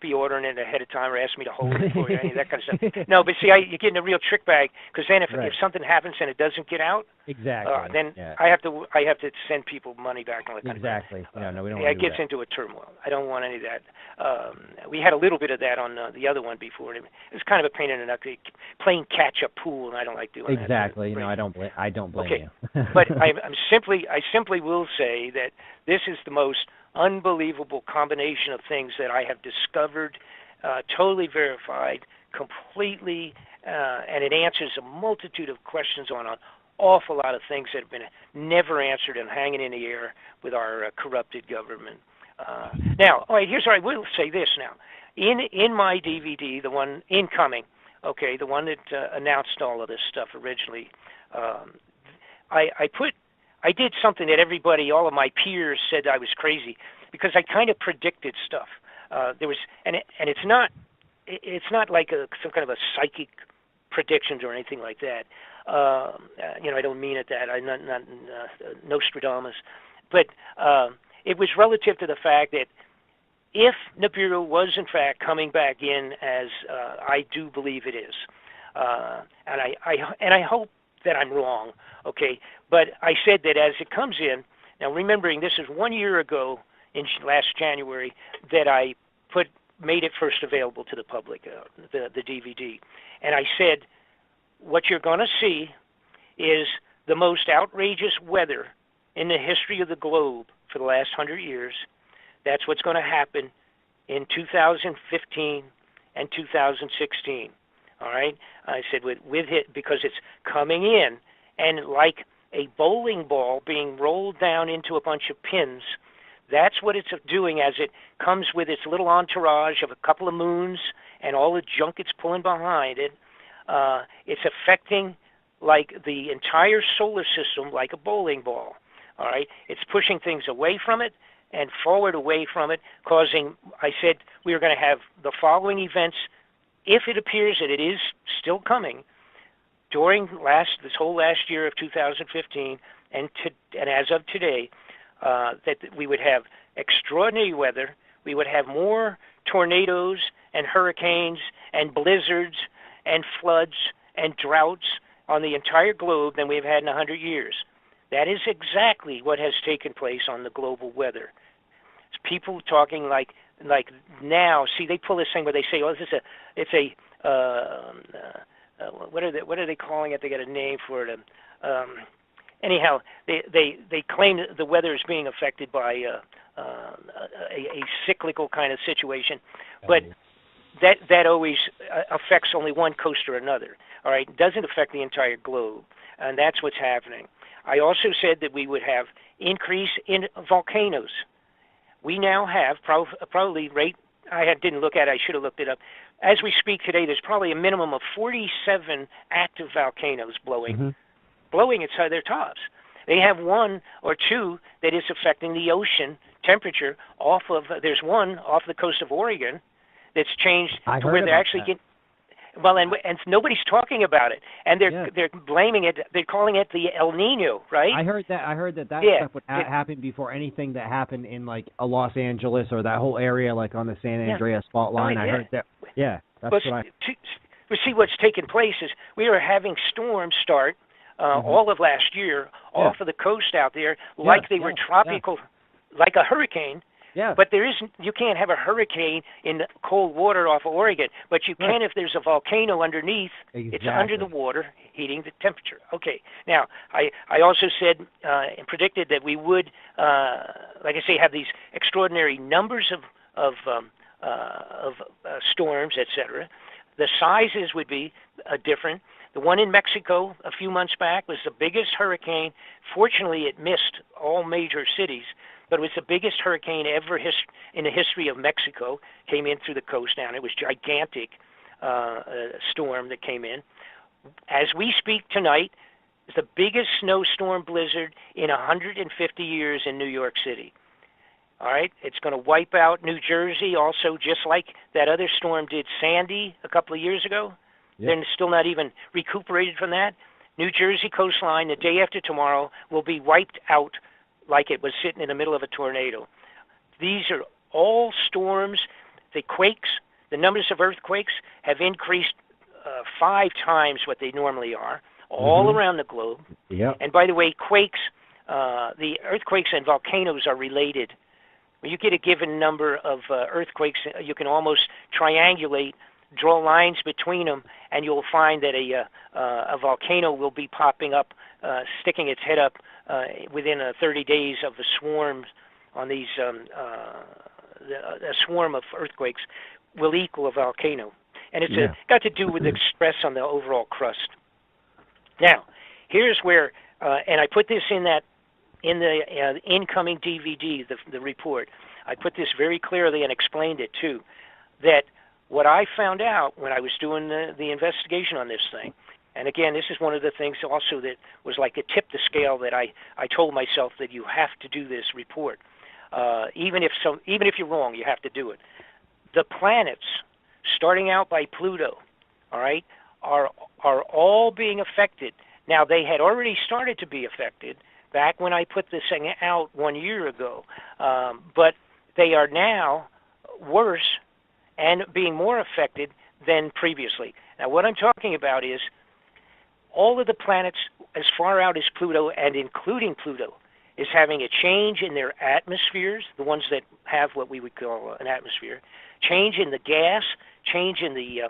be ordering it ahead of time or ask me to hold it for you, any of that kind of stuff. No, but see, you get in a real trick bag, because then if something happens and it doesn't get out, then I have to send people money back and all that kind of stuff. Yeah, no, we don't. It gets into a turmoil. I don't want any of that. We had a little bit of that on the other one before. It was kind of a pain in the neck, playing catch up pool, and I don't like doing that. Exactly. No, I don't blame you. But I simply will say that this is the most unbelievable combination of things that I have discovered, totally verified, completely, and it answers a multitude of questions on an awful lot of things that have been never answered and hanging in the air with our corrupted government. Now, all right, I will say this now. In my DVD, the one incoming, the one that announced all of this stuff originally, I did something that all of my peers said I was crazy, because I kind of predicted stuff. There was, and it's not like some kind of a psychic predictions or anything like that. I don't mean it that. I'm not Nostradamus, but it was relative to the fact that if Nibiru was in fact coming back in, as I do believe it is, and I hope that I'm wrong, but I said that as it comes in, now remembering this is 1 year ago in last January that I made it first available to the public, the DVD, and I said what you're going to see is the most outrageous weather in the history of the globe for the last 100 years. That's what's going to happen in 2015 and 2016. All right, I said with it, because it's coming in, and like a bowling ball being rolled down into a bunch of pins. That's what it's doing as it comes with its little entourage of a couple of moons and all the junk it's pulling behind it. It's affecting like the entire solar system like a bowling ball. All right, it's pushing things away from it and forward away from it, causing, I said, we are going to have the following events. If it appears that it is still coming during this whole last year of 2015 and as of today, that we would have extraordinary weather, we would have more tornadoes and hurricanes and blizzards and floods and droughts on the entire globe than we've had in 100 years. That is exactly what has taken place on the global weather. It's people talking like now. See, they pull this thing where they say, "Oh, what are they calling it? They got a name for it." Anyhow, they claim that the weather is being affected by a cyclical kind of situation, but that always affects only one coast or another. All right, it doesn't affect the entire globe, and that's what's happening. I also said that we would have increase in volcanoes. We now have probably didn't look at it, I should have looked it up. As we speak today, there's probably a minimum of 47 active volcanoes blowing inside their tops. They have one or two that is affecting the ocean temperature there's one off the coast of Oregon that's changed to where they're actually getting, Well, and nobody's talking about it, and they're blaming it. They're calling it the El Nino, right? I heard that stuff would happen before anything that happened in like a Los Angeles or that whole area, like on the San Andreas fault line. I heard that. Yeah, that's what We see what's taking place is we are having storms start all of last year off of the coast out there, like they were tropical, like a hurricane. Yeah. But you can't have a hurricane in cold water off of Oregon, but you can if there's a volcano underneath. Exactly. It's under the water, heating the temperature. Okay. Now, I also said and predicted that we would, like I say, have these extraordinary numbers of storms, etc. The sizes would be different. The one in Mexico a few months back was the biggest hurricane. Fortunately, it missed all major cities. But it was the biggest hurricane ever in the history of Mexico. Came in through the coast down. It was gigantic storm that came in. As we speak tonight, it's the biggest snowstorm blizzard in 150 years in New York City. All right, it's going to wipe out New Jersey also, just like that other storm did Sandy a couple of years ago. Yep. They're still not even recuperated from that. New Jersey coastline, the day after tomorrow, will be wiped out like it was sitting in the middle of a tornado. These are all storms. The quakes, the numbers of earthquakes have increased 5 times what they normally are, all around the globe. Yep. And by the way, quakes, the earthquakes and volcanoes are related. When you get a given number of earthquakes, you can almost triangulate, draw lines between them, and you'll find that a volcano will be popping up, sticking its head up within 30 days of the swarms on these, a swarm of earthquakes will equal a volcano. And it's got to do with the stress on the overall crust. Now, here's where, and I put this in the incoming DVD, the report. I put this very clearly and explained it too, that what I found out when I was doing the investigation on this thing, and again, this is one of the things also that was like a tip the scale that I told myself that you have to do this report. Even if you're wrong, you have to do it. The planets, starting out by Pluto, all right, are all being affected. Now, they had already started to be affected back when I put this thing out 1 year ago, but they are now worse and being more affected than previously. Now, what I'm talking about is all of the planets as far out as Pluto, and including Pluto, is having a change in their atmospheres, the ones that have what we would call an atmosphere, change in the gas, change in the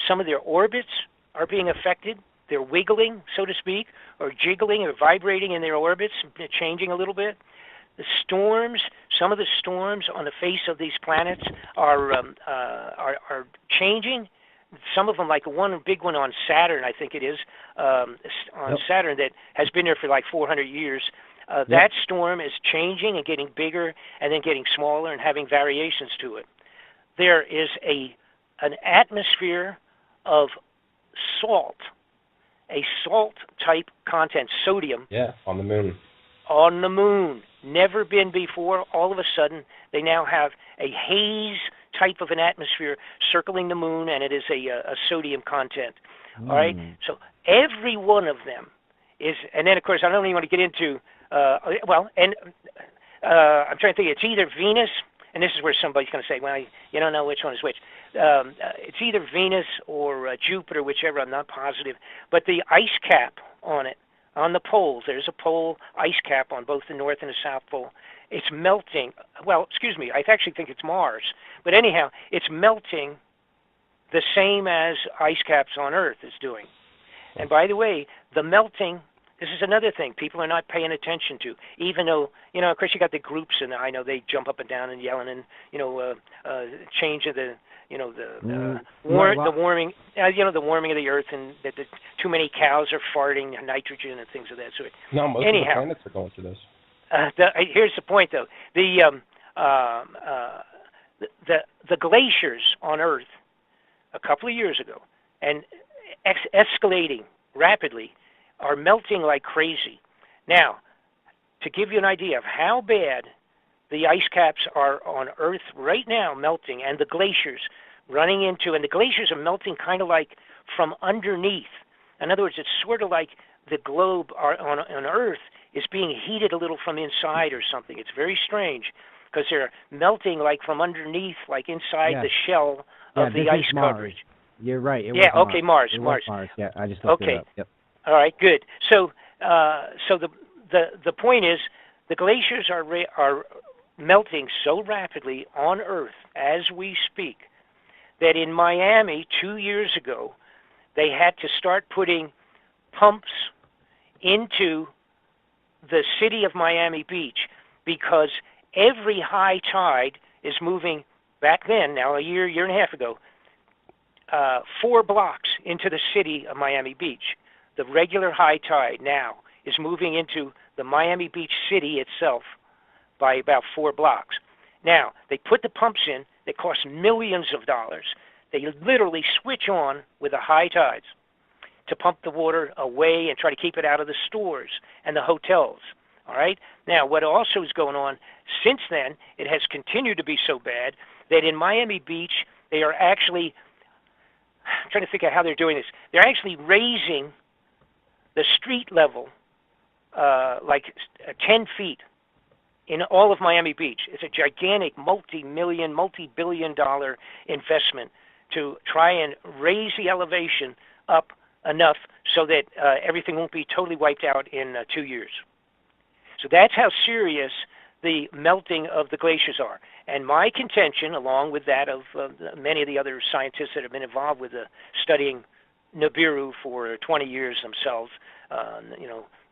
some of their orbits are being affected. They're wiggling, so to speak, or jiggling or vibrating in their orbits, changing a little bit. The storms, some of the storms on the face of these planets are changing. Some of them, like one big one on Saturn, I think it is, on Saturn that has been there for like 400 years. That storm is changing and getting bigger and then getting smaller and having variations to it. There is an atmosphere of salt, a salt-type content, sodium. Yeah, on the moon. On the moon. Never been before. All of a sudden, they now have a haze type of an atmosphere circling the moon, and it is a sodium content. All right? So every one of them is, and then, of course, I don't even want to get into, I'm trying to think, it's either Venus, and this is where somebody's going to say, well, you don't know which one is which. It's either Venus or Jupiter, whichever, I'm not positive. But the ice cap on it, on the poles, there's a pole ice cap on both the North and the South Pole. It's melting. Well, excuse me, I actually think it's Mars. But anyhow, it's melting the same as ice caps on Earth is doing. And by the way, the melting, this is another thing people are not paying attention to, even though, of course you got the groups, and I know they jump up and down and yelling and, change of the, the warming, the warming of the Earth, and that too many cows are farting nitrogen and things of that sort. No, most of the planets are going through this. Here's the point, though. The glaciers on Earth a couple of years ago, and escalating rapidly, are melting like crazy. Now, to give you an idea of how bad the ice caps are on Earth right now, melting, and the glaciers running into, and the glaciers are melting kind of like from underneath. In other words, it's sort of like the globe on Earth is being heated a little from inside or something. It's very strange because they're melting like from underneath, like inside the shell of the ice coverage. You're right. Mars. Mars. Yeah, I just looked it up. Yep. All right, good. So the point is, the glaciers are melting so rapidly on Earth as we speak that in Miami 2 years ago, they had to start putting pumps into the city of Miami Beach because every high tide is moving back then, now a year and a half ago, 4 blocks into the city of Miami Beach. The regular high tide now is moving into the Miami Beach city itself by about 4 blocks. Now, they put the pumps in. They cost millions of dollars. They literally switch on with the high tides to pump the water away and try to keep it out of the stores and the hotels. All right? Now, what also is going on since then, it has continued to be so bad that in Miami Beach, they are actually, I'm trying to think of how they're doing this, they're actually raising the street level like 10 feet in all of Miami Beach. It's a gigantic multi-billion-dollar investment to try and raise the elevation up enough so that everything won't be totally wiped out in 2 years. So that's how serious the melting of the glaciers are. And my contention, along with that of many of the other scientists that have been involved with studying Nibiru for 20 years themselves,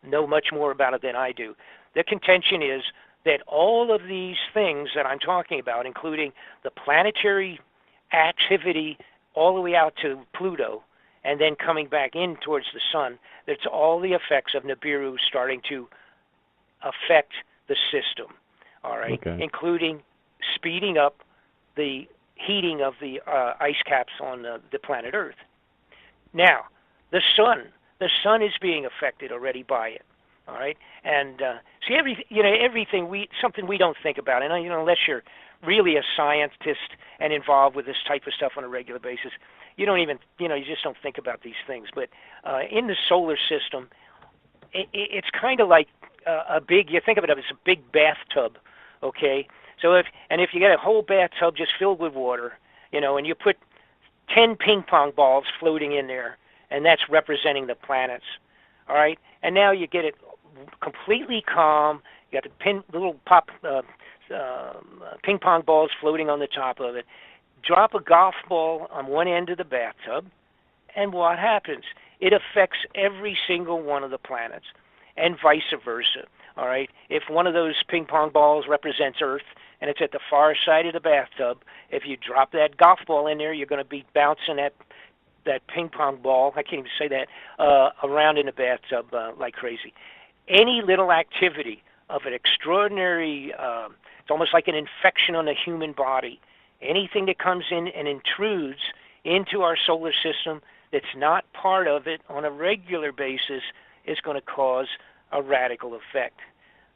know much more about it than I do. The contention is that all of these things that I'm talking about, including the planetary activity all the way out to Pluto and then coming back in towards the sun, that's all the effects of Nibiru starting to affect the system, all right, including speeding up the heating of the ice caps on the planet Earth. Now, the sun is being affected already by it. All right, and see everything something we don't think about, and unless you're really a scientist and involved with this type of stuff on a regular basis, you don't even you just don't think about these things. But in the solar system, it's kind of like you think of it as a big bathtub, okay? So if you get a whole bathtub just filled with water, and you put 10 ping pong balls floating in there, and that's representing the planets, all right? And now you get it completely calm. You got the little ping pong balls floating on the top of it. Drop a golf ball on one end of the bathtub, and what happens? It affects every single one of the planets, and vice versa. All right. If one of those ping pong balls represents Earth and it's at the far side of the bathtub, if you drop that golf ball in there, you're going to be bouncing that ping pong ball, I can't even say that, around in the bathtub like crazy. Any little activity of an extraordinary, it's almost like an infection on the human body. Anything that comes in and intrudes into our solar system that's not part of it on a regular basis is going to cause a radical effect.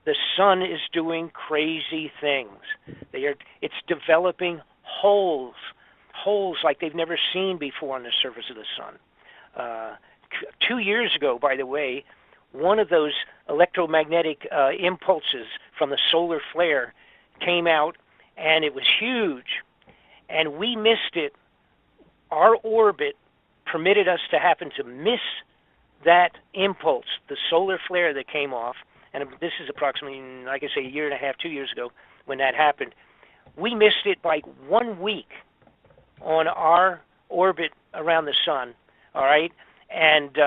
The sun is doing crazy things. It's developing holes like they've never seen before on the surface of the sun. 2 years ago, by the way, one of those electromagnetic impulses from the solar flare came out, and it was huge, and we missed it. Our orbit permitted us to happen to miss that impulse, the solar flare that came off, and this is approximately, like I say, 1.5 years, 2 years ago when that happened. We missed it by 1 week on our orbit around the sun, all right? And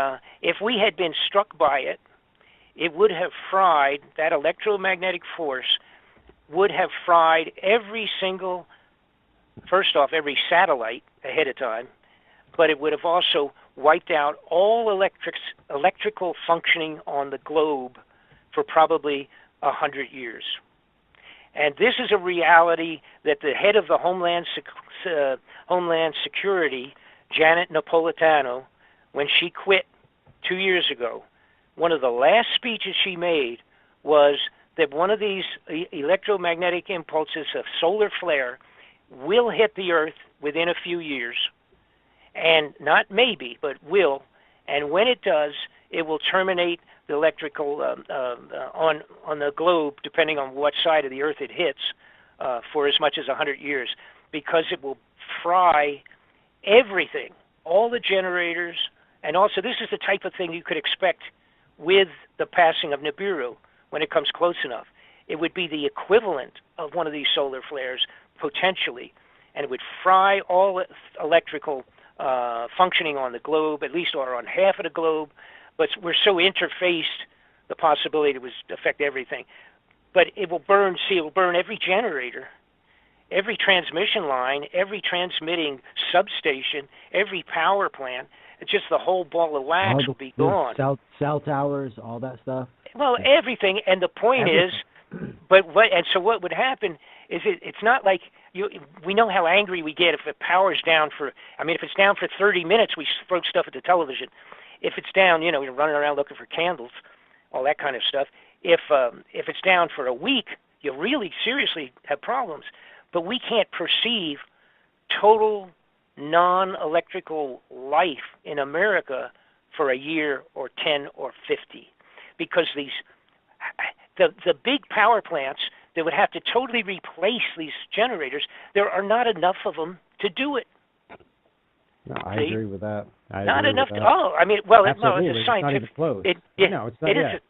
if we had been struck by it, it would have fried, that electromagnetic force would have fried every satellite ahead of time, but it would have also wiped out all electrical functioning on the globe for probably 100 years. And this is a reality that the head of the Homeland Security, Janet Napolitano, when she quit 2 years ago, one of the last speeches she made was that one of these electromagnetic impulses of solar flare will hit the Earth within a few years, and not maybe, but will. And when it does, it will terminate the electrical on the globe, depending on what side of the Earth it hits, for as much as 100 years, because it will fry everything, all the generators, and also this is the type of thing you could expect with the passing of Nibiru when it comes close enough. It would be the equivalent of one of these solar flares, potentially, and it would fry all electrical functioning on the globe, at least or on half of the globe, but we're so interfaced, the possibility would affect everything. But it will burn, it will burn every generator, every transmission line, every transmitting substation, every power plant. It's just the whole ball of wax will be gone. Cell towers, all that stuff. Well, everything. And the point is, so what would happen is it's not like we know how angry we get if the power's down for. I mean, if it's down for 30 minutes, we throw stuff at the television. If it's down, you're running around looking for candles, all that kind of stuff. If it's down for a week, you really seriously have problems. But we can't perceive total non-electrical life in America for a year or 10 or 50, because the big power plants that would have to totally replace these generators, there are not enough of them to do it. No, I agree with that. Not enough. I mean, well, it's a scientific. It's not even close. No, it's not yet.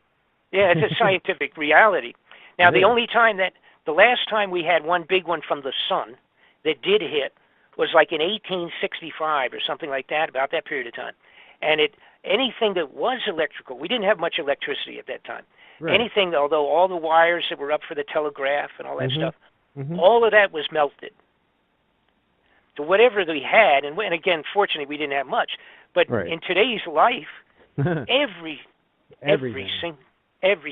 It's a scientific reality. Now, the last time we had one big one from the sun that did hit was like in 1865 or something like that, about that period of time. And anything that was electrical, we didn't have much electricity at that time. Right. Anything, although all the wires that were up for the telegraph and all that stuff, all of that was melted. So whatever we had, and again, fortunately, we didn't have much. But in today's life, every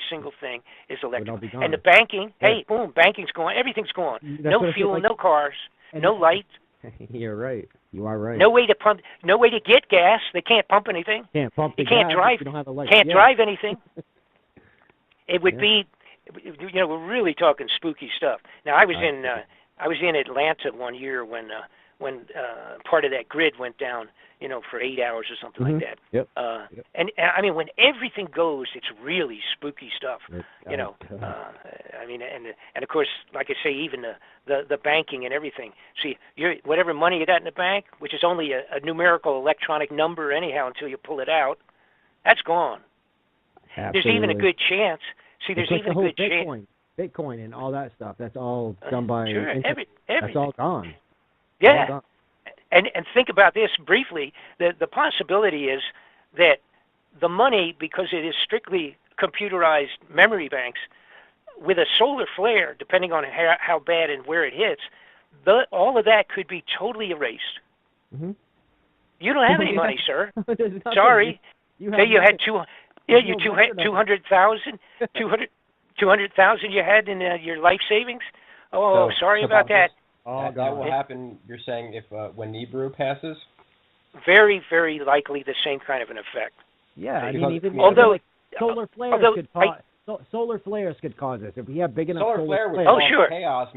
single thing is electrical. And the banking, boom, banking's gone. Everything's gone. No fuel, no cars, no light. You're right. You are right. No way to pump. No way to get gas. They can't pump anything. Can't pump. You can't drive. You don't have the light. Can't drive anything. It would be, we're really talking spooky stuff. Now, I was in Atlanta one year when part of that grid went down, for 8 hours or something like that. Yep. And I mean, when everything goes, it's really spooky stuff. I mean, and of course, like I say, even the banking and everything. See, whatever money you got in the bank, which is only a numerical electronic number anyhow until you pull it out, that's gone. Absolutely. There's even a good chance. See, there's even a good chance. Bitcoin and all that stuff. That's all done by. Sure, everything. That's all gone. Yeah. All gone. And think about this briefly. The possibility is that the money, because it is strictly computerized memory banks, with a solar flare, depending on how bad and where it hits, all of that could be totally erased. Mm-hmm. You don't have any money, sir. Sorry. You had 200,000 you had in your life savings. Oh, sorry about that. That will happen. You're saying if when Nibiru passes? Very, very likely the same kind of an effect. Yeah, I mean, even solar flares could cause. Solar flares could cause this if we have big enough solar flares. Oh, sure. Chaos,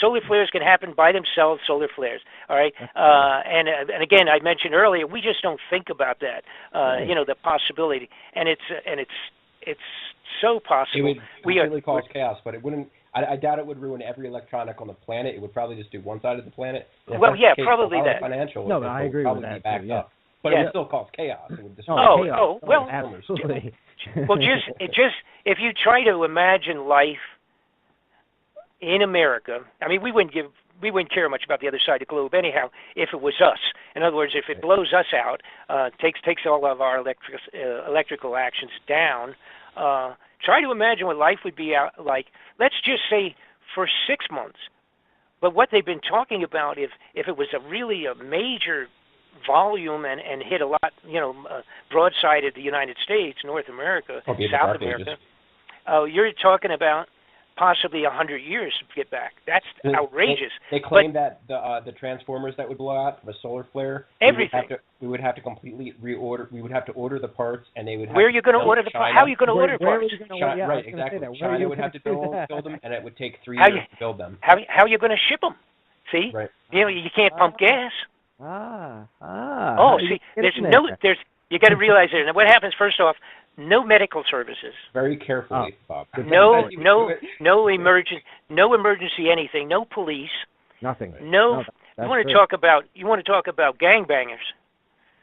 solar flares can happen by themselves. Solar flares. All right. And again, I mentioned earlier, we just don't think about that. The possibility, and it's so possible. It would completely cause chaos, but it wouldn't. I doubt it would ruin every electronic on the planet. It would probably just do one side of the planet. Probably that. Financial. No, I agree with that. But it would still cause chaos. It would destroy chaos. Well, absolutely. Well, just if you try to imagine life in America, I mean, we wouldn't care much about the other side of the globe anyhow if it was us. In other words, if it blows us out, takes all of our electrical actions down. Try to imagine what life would be like. Let's just say for 6 months. But what they've been talking about, if it was a major volume and hit a lot, broadside of the United States, North America, South America, you're talking about possibly 100 years to get back. That's outrageous. They claim that the transformers that would blow out from a solar flare, everything. We would have to completely reorder. We would have to order the parts, and they would. Where are you going to order the parts? How are you going to order parts? Right, exactly. China would have to build them, and it would take 3 years to build them. How are you going to ship them? See, right. You can't pump gas. Oh, see, you got to realize there. Now, what happens first off? No medical services. Very carefully, Bob. No emergency anything. No police. Nothing. No. You want to talk about gangbangers?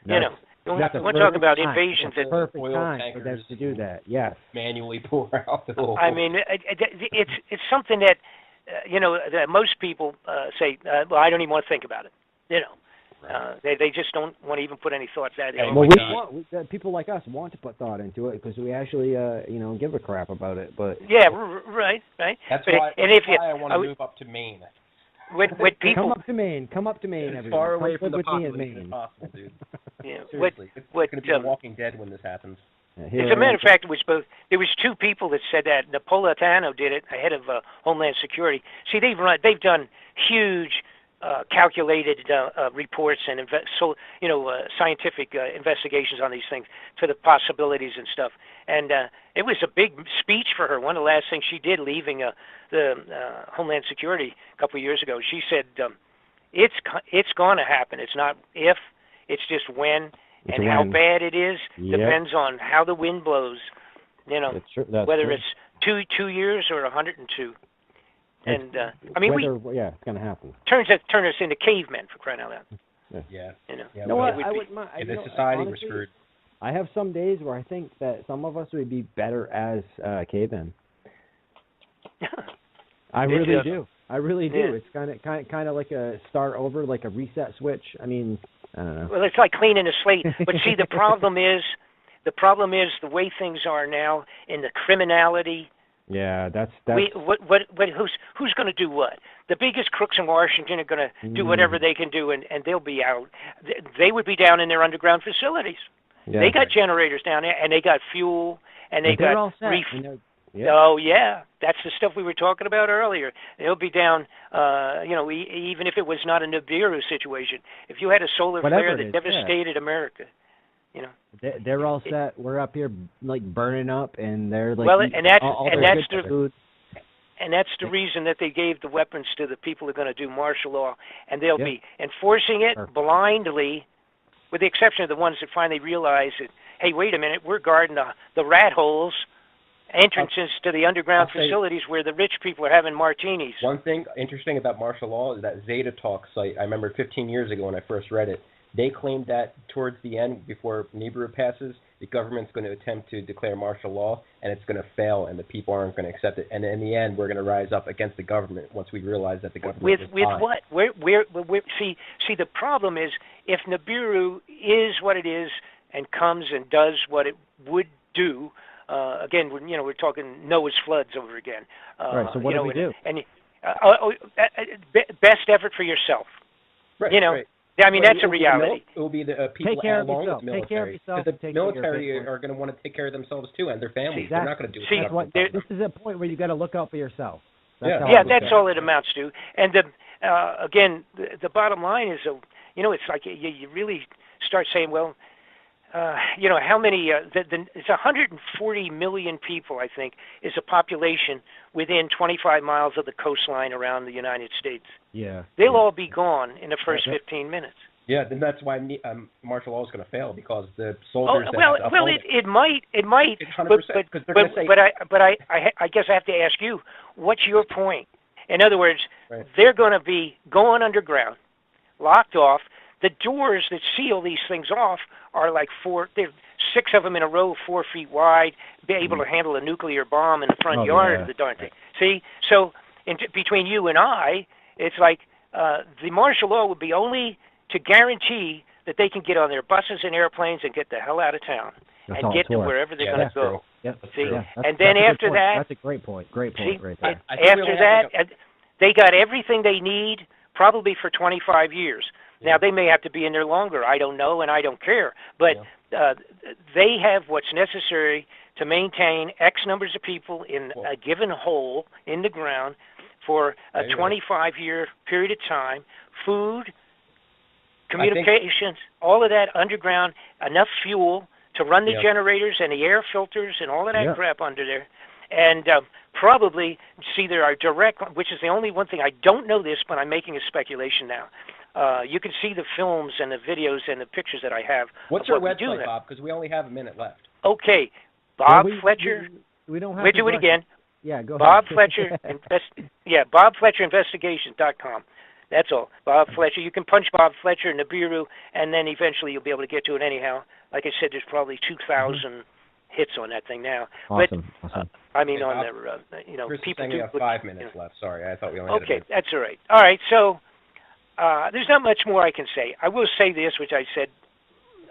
No. You know. You want to talk about invasions? It's perfect time for them to do that. Yes. Manually pour out the whole. I mean, it's something that that most people say. Well, I don't even want to think about it. You know. Right. They just don't want to even put any thoughts out there. Well, people like us want to put thought into it because we actually, give a crap about it. But yeah, right. That's why I want to move up to Maine. What people come up to Maine, everyone. As far away from the population as possible, dude. Yeah, seriously, it's going to be The Walking Dead when this happens. As a matter of fact, there was two people that said that. Napolitano did it, head of Homeland Security. See, they've done huge. Calculated reports and scientific investigations on these things for the possibilities and stuff. And it was a big speech for her. One of the last things she did leaving the Homeland Security a couple of years ago, she said, it's going to happen. It's not if, it's just when. And how bad it is depends on how the wind blows, whether it's 2 years or 102. And I mean, it's going to happen. Turn us into cavemen, for crying out loud. Yeah. You know what? I wouldn't mind. In this society, honestly, we're screwed. I have some days where I think that some of us would be better as cavemen. I really do. I really do. Yeah. It's kind of like a start over, like a reset switch. I mean, I don't know. Well, it's like cleaning a slate. But see, the problem is the way things are now in the criminality. Yeah, that's. Who's going to do what? The biggest crooks in Washington are going to do whatever they can do, and they'll be out. They would be down in their underground facilities. Yeah, they got generators down there, and they got fuel, and they got all set. Oh yeah, that's the stuff we were talking about earlier. They'll be down. Even if it was not a Nibiru situation, if you had a solar flare that devastated America. They're all set. We're up here like burning up, and they're like that's the reason that they gave the weapons to the people who are going to do martial law, and they'll be enforcing it blindly, with the exception of the ones that finally realize that, hey, wait a minute, we're guarding the rat holes, entrances to the underground facilities where the rich people are having martinis. One thing interesting about martial law is that Zeta Talk site. I remember 15 years ago when I first read it. They claimed that towards the end, before Nibiru passes, the government's going to attempt to declare martial law, and it's going to fail, and the people aren't going to accept it. And in the end, we're going to rise up against the government once we realize that the government is with what? See, the problem is if Nibiru is what it is and comes and does what it would do. Again, we're talking Noah's floods over again. Right. So what do we do? And best effort for yourself. Right. Right. I mean, that's a reality. It will be the people along with the military. Take care of yourself. Because the military are going to want to take care of themselves, too, and their families. They're not going to do it. This is a point where you got to look out for yourself. That's all it amounts to. And, again, the bottom line is, it's like you really start saying, well, how many, it's 140 million people, I think, is a population within 25 miles of the coastline around the United States. Yeah. They'll all be gone in the first 15 minutes. Yeah, then that's why martial law is going to fail, because the soldiers. It might. It's 100%. But I guess I have to ask you, what's your point? In other words, they're going to be going underground, locked off. The doors that seal these things off are like there's 6 of them in a row, 4 feet wide, be able to handle a nuclear bomb in the front yard of the darn thing. See, so between you and I, it's like the martial law would be only to guarantee that they can get on their buses and airplanes and get the hell out of town and get to wherever they're going to go. See, and then after that, that's a great point. Great point, right there. After that, they got everything they need, probably for 25 years. Now, they may have to be in there longer. I don't know, and I don't care. But they have what's necessary to maintain X numbers of people in a given hole in the ground for a 25-year period of time. Food, communications, all of that underground, enough fuel to run the generators and the air filters and all of that crap under there. And probably, see, there are direct, which is the only one thing, I don't know this, but I'm making a speculation now. You can see the films and the videos and the pictures that I have. What's your website, Bob? Because we only have a minute left. Okay, Bob Fletcher. We don't have we'll to do it again. Yeah, go Bob ahead. Fletcher. BobFletcherInvestigations.com. That's all. Bob Fletcher. You can punch Bob Fletcher, Nibiru, and then eventually you'll be able to get to it anyhow. Like I said, there's probably 2,000 hits on that thing now. Awesome. I mean, on Bob, their, people do. We have 5 minutes left. Sorry, I thought we only had Okay, that's all right. All right, so there's not much more I can say. I will say this, which I said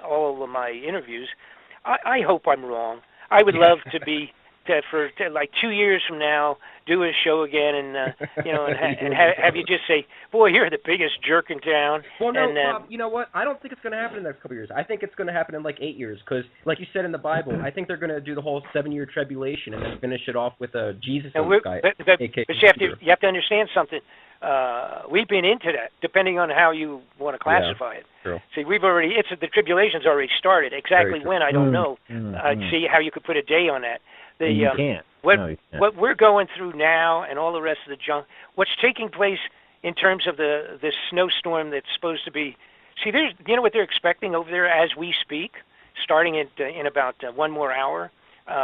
all of my interviews. I hope I'm wrong. I would love to be for like 2 years from now, do a show again, and and have you just say, "Boy, you're the biggest jerk in town." Well, no, Bob. You know what? I don't think it's going to happen in the next couple of years. I think it's going to happen in like 8 years, because, like you said in the Bible, I think they're going to do the whole 7-year tribulation and then finish it off with a Jesus guy. But you have to understand something. We've been into that, depending on how you want to classify it. True. See, the tribulation's already started. Exactly when, I don't know. See how you could put a day on that. You can't. What we're going through now and all the rest of the junk, what's taking place in terms of this snowstorm that's supposed to be, you know what they're expecting over there as we speak, starting in about 1 more hour?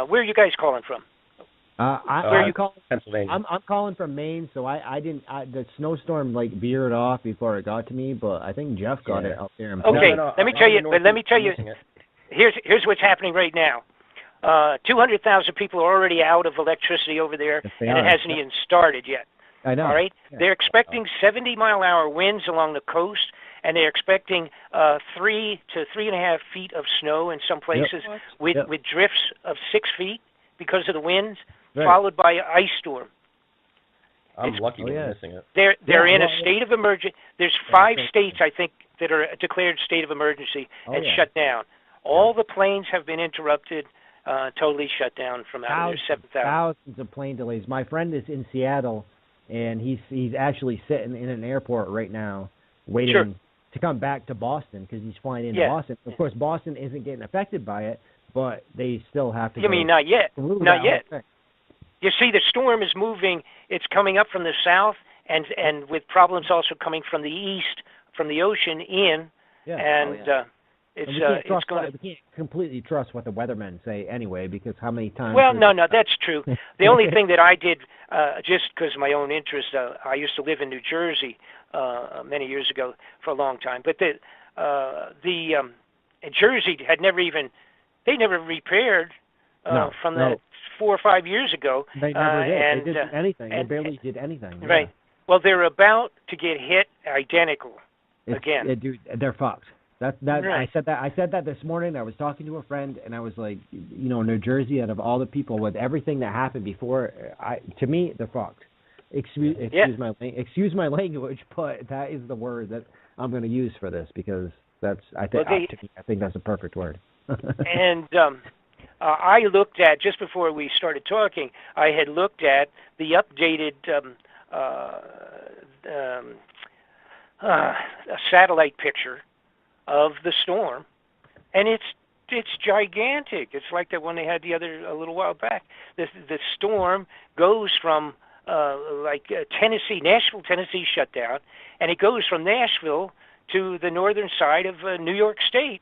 Where are you guys calling from? Where are you calling? Pennsylvania. I'm calling from Maine, so the snowstorm veered off before it got to me, but I think Jeff got it up there. Okay, let me tell you. Here's what's happening right now. 200,000 people are already out of electricity over there, and it hasn't even started yet. I know. All right? Yeah. They're expecting 70-mile-an-hour winds along the coast, and they're expecting 3 to 3.5 feet of snow in some places, with drifts of 6 feet because of the winds, followed by an ice storm. I'm lucky we're missing it. They're in a state of emergency. There's 5 states, I think, that are declared state of emergency and shut down. All the planes have been interrupted. Totally shut down from out of there, 7,000. Thousands of plane delays. My friend is in Seattle, and he's actually sitting in an airport right now, waiting to come back to Boston because he's flying into Boston. Of course, Boston isn't getting affected by it, but they still have to. You mean not yet? Not yet. You see, the storm is moving. It's coming up from the south, and with problems also coming from the east, from the ocean in, we can't completely trust what the weathermen say anyway, because how many times... Well, no, that's true. The only thing that I did, just because of my own interest, I used to live in New Jersey many years ago for a long time, but Jersey had never repaired from the 4 or 5 years ago. They never did. They did anything. They barely did anything. Right. Yeah. Well, they're about to get hit identical again. Dude, they're fucked. Right. I said that this morning. I was talking to a friend, and I was like, New Jersey, out of all the people, with everything that happened before, to me, they're fucked. Excuse my language, but that is the word that I'm going to use for this, because I think that's a perfect word. And I looked at, just before we started talking, I had looked at the updated satellite picture of the storm, and it's gigantic. It's like that one they had a little while back. The storm goes from Tennessee, Nashville, Tennessee shut down, and it goes from Nashville to the northern side of New York State.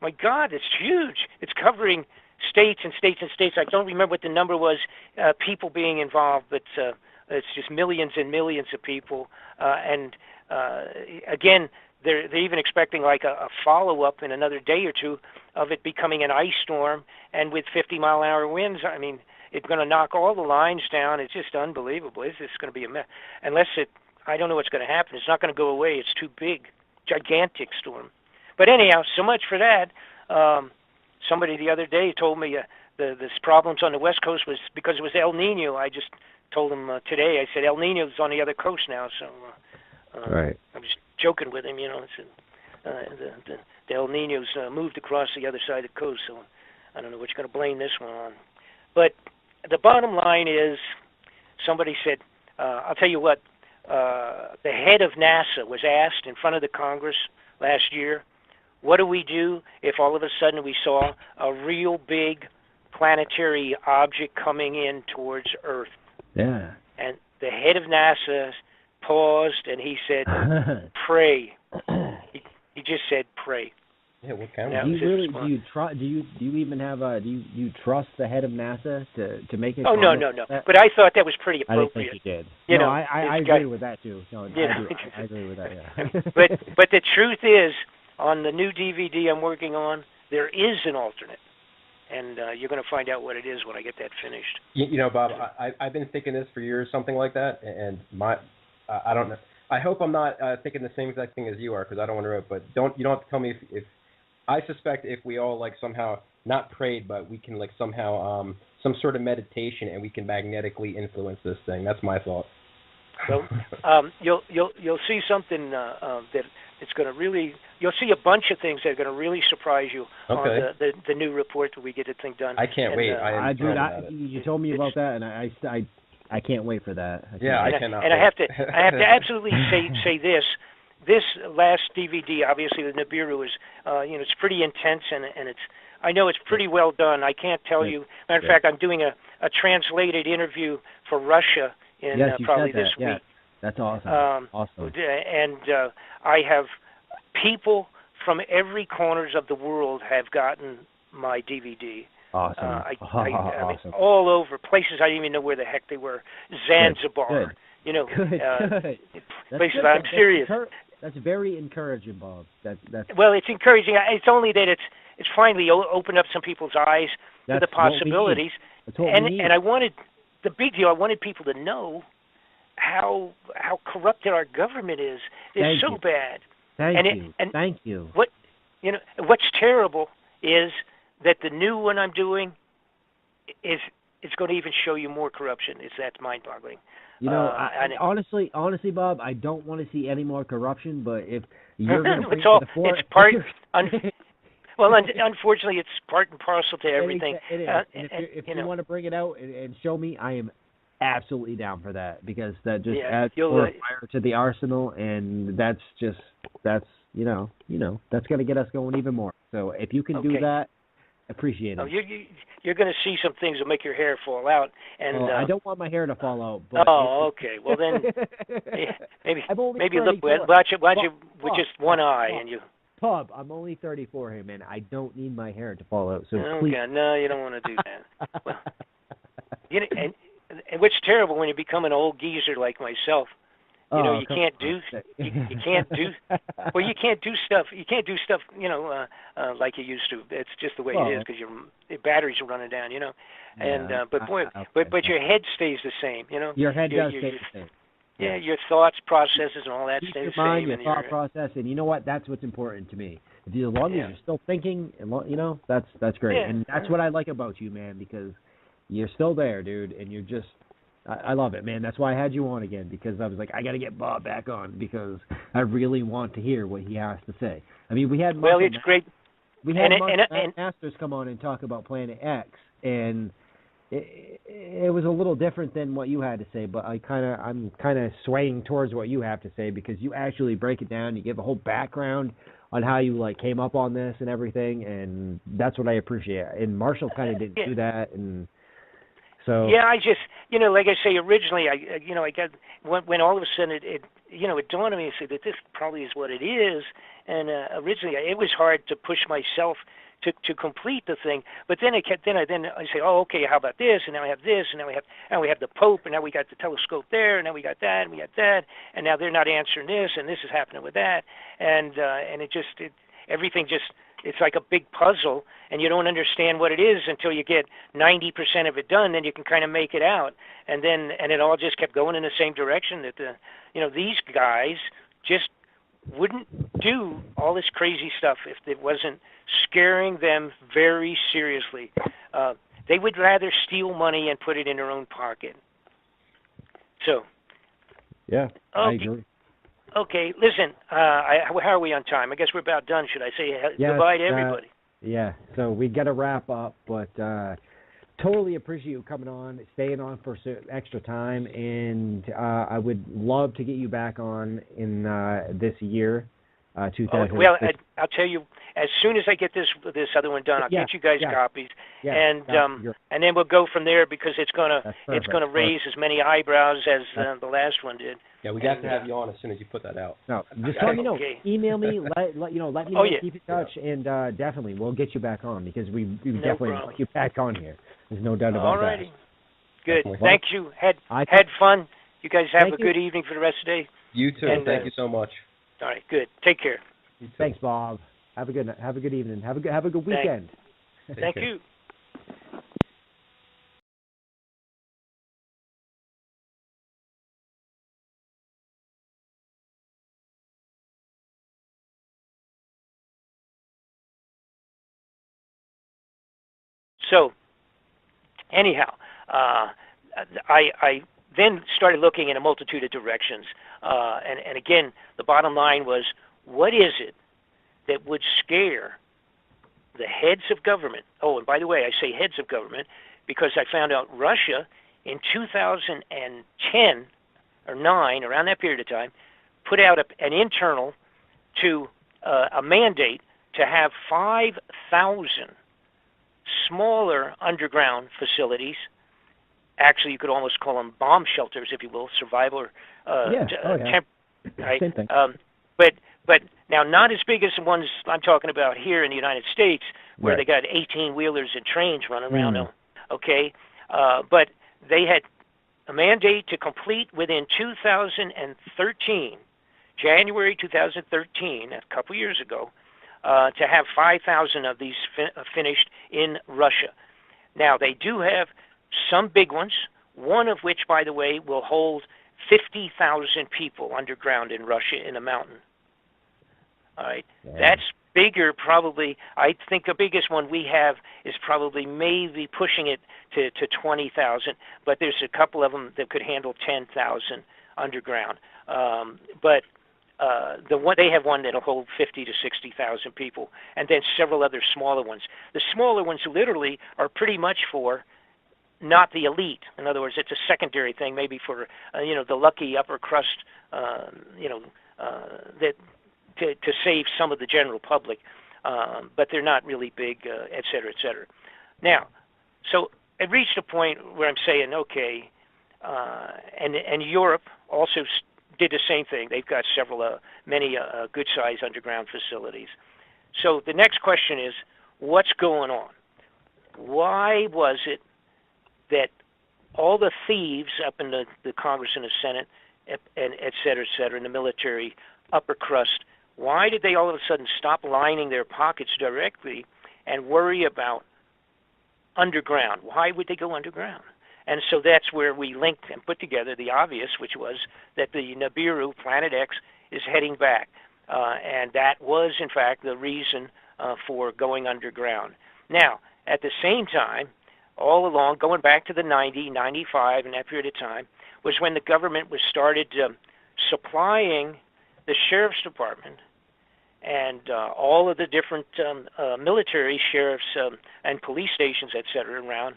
My God, it's huge. It's covering states and states and states. I don't remember what the number was, people being involved, but it's just millions and millions of people. Again, they're even expecting like a follow-up in another day or two of it becoming an ice storm, and with 50-mile-an-hour winds, I mean, it's going to knock all the lines down. It's just unbelievable. It's just going to be a mess. I don't know what's going to happen. It's not going to go away. It's too big. Gigantic storm. But anyhow, so much for that. Somebody the other day told me the problems on the West Coast was because it was El Nino. I just told him today, I said, El Nino's on the other coast now, so right. I was joking with him, the El Nino's moved across the other side of the coast, so I don't know what you're going to blame this one on. But the bottom line is, somebody said, I'll tell you what, the head of NASA was asked in front of the Congress last year, what do we do if all of a sudden we saw a real big planetary object coming in towards Earth? Yeah. And the head of NASA paused and he said, pray. You just said pray. Yeah, what kind That of? Do you really? response. Do you even have a? Do you trust the head of NASA to make a Oh no, comment no, like no. that? But I thought that was pretty I didn't appropriate. think you did. You no, know, I this guy- agree with that too. No, You know. I agree with that. Yeah. but the truth is, on the new DVD I'm working on, there is an alternate, and you're going to find out what it is when I get that finished. You know, Bob, I've been thinking this for years, something like that, and I don't know. I hope I'm not thinking the same exact thing as you are, because I don't want to ruin it. But you don't have to tell me if I suspect if we all like somehow not prayed, but we can like somehow some sort of meditation, and we can magnetically influence this thing. That's my thought. So you'll see something that it's going to really. You'll see a bunch of things that are going to really surprise you on the new report that we get the thing done. I can't wait. You told me about that, and I can't wait for that. I cannot. And I have to absolutely say this. This last DVD, obviously the Nibiru is, it's pretty intense and it's. I know it's pretty well done. I can't tell you. Matter of fact, I'm doing a translated interview for Russia in probably this week. That's awesome. Awesome. And I have people from every corners of the world have gotten my DVD. Awesome. I mean, all over places I didn't even know where the heck they were. Zanzibar. Good. You know, good. Places I'm serious. That's very encouraging, Bob. That's well, it's encouraging. It's only that it's finally opened up some people's eyes to the possibilities. And I wanted the big deal. I wanted people to know how corrupted our government is. It's so bad. Thank you. What's terrible is that the new one I'm doing is it's going to even show you more corruption. That's mind-boggling. You know, honestly, Bob, I don't want to see any more corruption. But if you're going to bring it to the fore, it's part. Well, unfortunately, it's part and parcel to everything. It is. If you want to bring it out and show me, I am absolutely down for that, because that just adds more fire to the arsenal, and that's going to get us going even more. So if you can do that, appreciate it. You're going to see some things that make your hair fall out, and I don't want my hair to fall out. But okay. Well then, maybe look. Watch it with just one eye, and you. Pub, I'm only 34 here, man. I don't need my hair to fall out. So please. No, you don't want to do that. Well, and what's terrible when you become an old geezer like myself. You can't do stuff. You can't do stuff. Like you used to. It's just the way it is, because your batteries are running down. But your head stays the same. Your head does stay the same. Yeah, your thoughts, processes, and all that stay the same. Your thought process, and you know what? That's what's important to me. As long as you're still thinking, that's great. Yeah. And that's what I like about you, man, because you're still there, dude, and you're just. I love it, man. That's why I had you on again, because I was like, I got to get Bob back on, because I really want to hear what he has to say. I mean, we had it's great. We had Masters come on and talk about Planet X, and it was a little different than what you had to say, but I'm kind of swaying towards what you have to say, because you actually break it down. You give a whole background on how you came up on this and everything, and that's what I appreciate. And Marshall kind of didn't do that, and. So yeah, I just like I say, originally I got when all of a sudden it dawned on me, that this probably is what it is, and originally it was hard to push myself to complete the thing, but then I say, oh, okay, how about this, and now I have this, and now we have the Pope, and now we got the telescope there, and now we got that, and we got that, and now they're not answering this, and this is happening with that, and everything just. It's like a big puzzle, and you don't understand what it is until you get 90% of it done. Then you can kind of make it out, and it all just kept going in the same direction. That these guys just wouldn't do all this crazy stuff if it wasn't scaring them very seriously. They would rather steal money and put it in their own pocket. So. Yeah, I agree. Okay, listen, how are we on time? I guess we're about done. Should I say goodbye to everybody? So we got to wrap up, but totally appreciate you coming on, staying on for extra time, and I would love to get you back on in this year. 2006. I'll tell you, as soon as I get this other one done, I'll get you guys copies, and then we'll go from there, because it's gonna raise as many eyebrows as the last one did. Yeah, we got to have you on as soon as you put that out. No, just let me know. Okay. Email me. let me know. Keep in touch, and definitely we'll get you back on, because we definitely want you back on here. There's no doubt about that. Alrighty. Good. Thank you. Had fun. You guys have a good evening for the rest of the day. You too. And, thank you so much. All right. Good. Take care. Thanks, Bob. Have a good evening. Have a good weekend. Thank you. So, anyhow, I then started looking in a multitude of directions, and again, the bottom line was, what is it that would scare the heads of government? Oh, and by the way, I say heads of government because I found out Russia in 2010 or 9, around that period of time, put out an internal to a mandate to have 5,000 smaller underground facilities. Actually, you could almost call them bomb shelters, if you will, survival right? Same thing. But now, not as big as the ones I'm talking about here in the United States, where they got 18-wheelers and trains running around them. Okay, but they had a mandate to complete within 2013, January 2013, a couple years ago, to have 5,000 of these finished in Russia. Now, they do have some big ones, one of which, by the way, will hold 50,000 people underground in Russia in a mountain. All right, that's bigger probably. I think the biggest one we have is probably maybe pushing it to 20,000, but there's a couple of them that could handle 10,000 underground. But the one they have one that'll hold 50 to 60,000 people, and then several other smaller ones. The smaller ones literally are pretty much for not the elite. In other words, it's a secondary thing, maybe for the lucky upper crust, that to save some of the general public, but they're not really big, et cetera, et cetera. Now, so it reached a point where I'm saying, okay, and Europe also did the same thing. They've got many good-sized underground facilities. So the next question is, what's going on? Why was it that all the thieves up in the Congress and the Senate, and et cetera, in the military, upper crust, why did they all of a sudden stop lining their pockets directly and worry about underground? Why would they go underground? And so that's where we linked and put together the obvious, which was that the Nibiru, Planet X, is heading back. And that was, in fact, the reason for going underground. Now, at the same time, all along, going back to the 90, 95, and that period of time, was when the government was started supplying the sheriff's department and all of the different military sheriffs and police stations, et cetera, around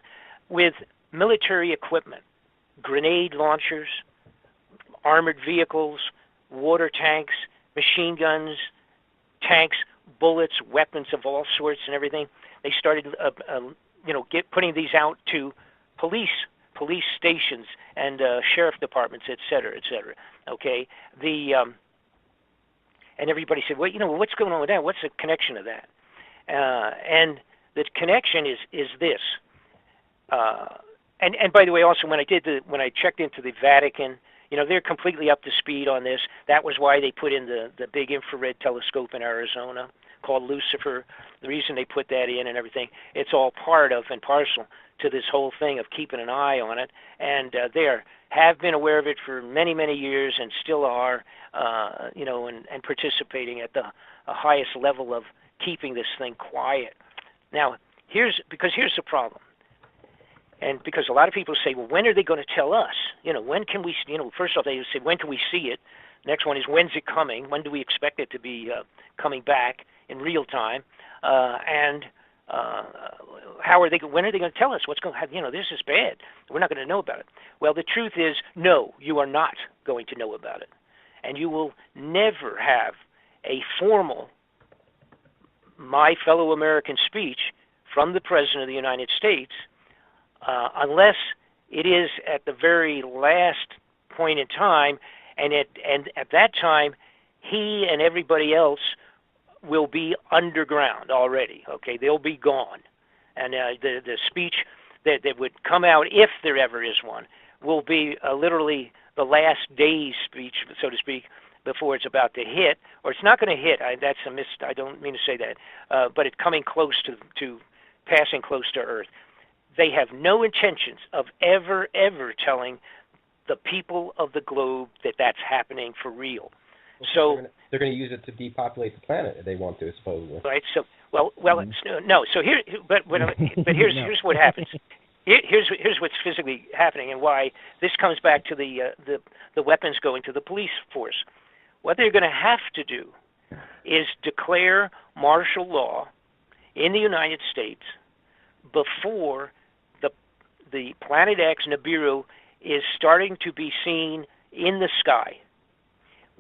with military equipment, grenade launchers, armored vehicles, water tanks, machine guns, tanks, bullets, weapons of all sorts and everything. They started putting these out to police stations and sheriff departments, et cetera, et cetera. Okay, and everybody said, well, what's going on with that? What's the connection of that? And the connection is this. And by the way, also when I checked into the Vatican, they're completely up to speed on this. That was why they put in the big infrared telescope in Arizona called Lucifer. The reason they put that in and everything, it's all part of and parcel to this whole thing of keeping an eye on it. And they have been aware of it for many, many years and still are, and participating at the highest level of keeping this thing quiet. Now, here's the problem. And because a lot of people say, well, when are they going to tell us? When can we, first off, they say, when can we see it? Next one is, when's it coming? When do we expect it to be coming back in real time? And when are they going to tell us what's going to happen? This is bad. We're not going to know about it. Well, the truth is, no, you are not going to know about it. And you will never have a formal, my fellow American speech from the President of the United States, unless it is at the very last point in time, and at that time, he and everybody else will be underground already. Okay, they'll be gone, and the speech that would come out, if there ever is one, will be literally the last day's speech, so to speak, before it's about to hit, or it's not going to hit. I don't mean to say that, but it's coming close to passing close to Earth. They have no intentions of ever telling the people of the globe that that's happening for real. So they're going to use it to depopulate the planet if they want to, supposedly. Right. So no. So here's what happens. Here's what's physically happening, and why this comes back to the weapons going to the police force. What they're going to have to do is declare martial law in the United States before the Planet X Nibiru is starting to be seen in the sky.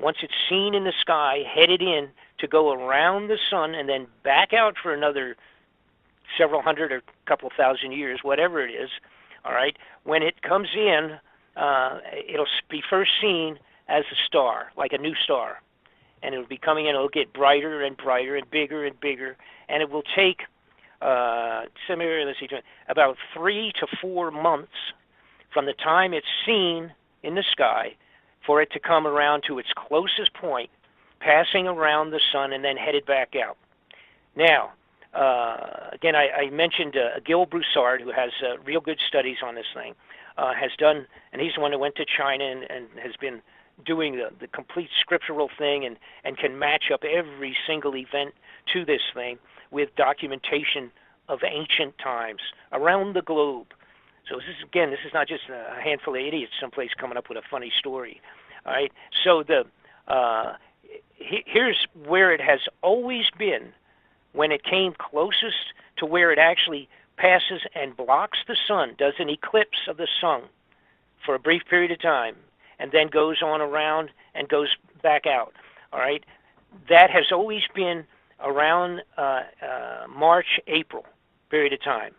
Once it's seen in the sky, headed in to go around the sun and then back out for another several hundred or couple thousand years, whatever it is, all right, when it comes in, it'll be first seen as a star, like a new star. And it'll be coming in, it'll get brighter and brighter and bigger, and it will take about 3 to 4 months from the time it's seen in the sky for it to come around to its closest point, passing around the sun and then headed back out. Now, again, I mentioned Gil Broussard, who has real good studies on this thing, has done, and he's the one who went to China and has been doing the complete scriptural thing and can match up every single event to this thing with documentation of ancient times around the globe. So this is not just a handful of idiots someplace coming up with a funny story. All right. So here's where it has always been when it came closest to where it actually passes and blocks the sun, does an eclipse of the sun for a brief period of time, and then goes on around and goes back out. All right. That has always been around March, April period of time.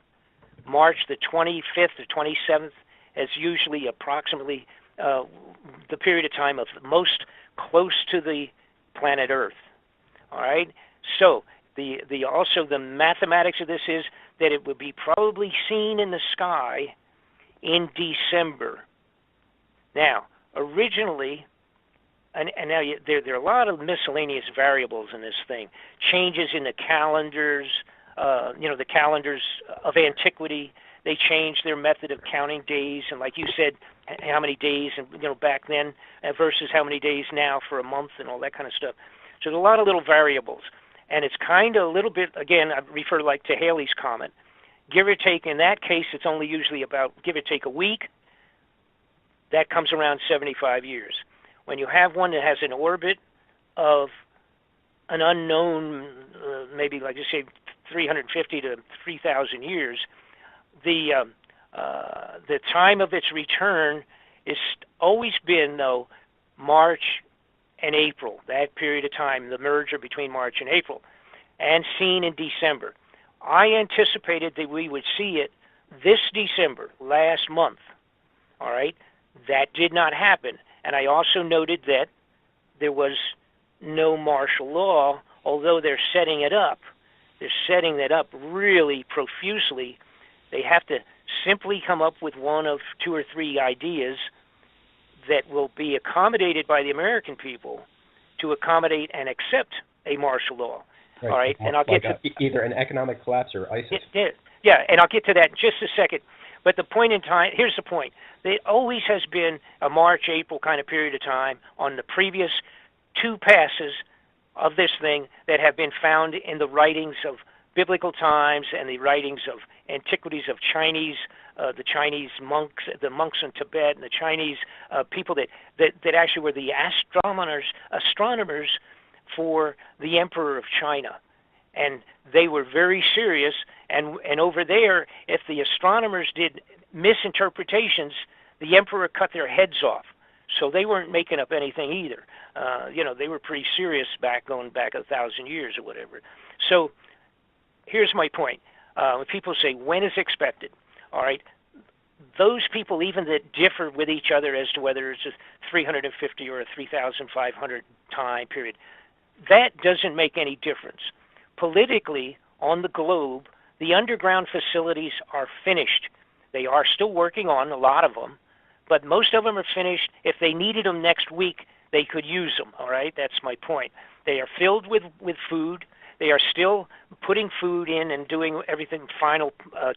March the 25th or 27th is usually approximately the period of time of most close to the planet Earth. All right. So also the mathematics of this is that it would be probably seen in the sky in December. Now, originally, and now there are a lot of miscellaneous variables in this thing. Changes in the calendars, the calendars of antiquity. They changed their method of counting days, and like you said, how many days, and back then versus how many days now for a month, and all that kind of stuff. So there's a lot of little variables, and it's kind of a little bit. Again, I refer to Halley's Comet. Give or take, in that case, it's only usually about give or take a week. That comes around 75 years. When you have one that has an orbit of an unknown, maybe like you say, 350 to 3,000 years, the time of its return is always been, though, March and April, that period of time, the merger between March and April, and seen in December. I anticipated that we would see it this December, last month, all right? That did not happen. And I also noted that there was no martial law, although they're setting it up. They're setting that up really profusely. They have to simply come up with one of 2 or 3 ideas that will be accommodated by the American people to accommodate and accept a martial law. Right. All right, and I'll get to either an economic collapse or ISIS. Yeah, and I'll get to that in just a second. But the point in time, here's the point. There always has been a March, April kind of period of time on the previous 2 passes of this thing that have been found in the writings of biblical times and the writings of antiquities of the Chinese monks, the monks in Tibet, and the Chinese people that actually were the astronomers for the Emperor of China. And they were very serious, and over there, if the astronomers did misinterpretations, the emperor cut their heads off. So they weren't making up anything either. They were pretty serious going back 1,000 years or whatever. So here's my point. When people say, when is expected? All right, those people, even that differ with each other as to whether it's a 350 or a 3,500 time period, that doesn't make any difference. Politically, on the globe, the underground facilities are finished. They are still working on a lot of them, but most of them are finished. If they needed them next week, they could use them, all right? That's my point. They are filled with food. They are still putting food in and doing everything, final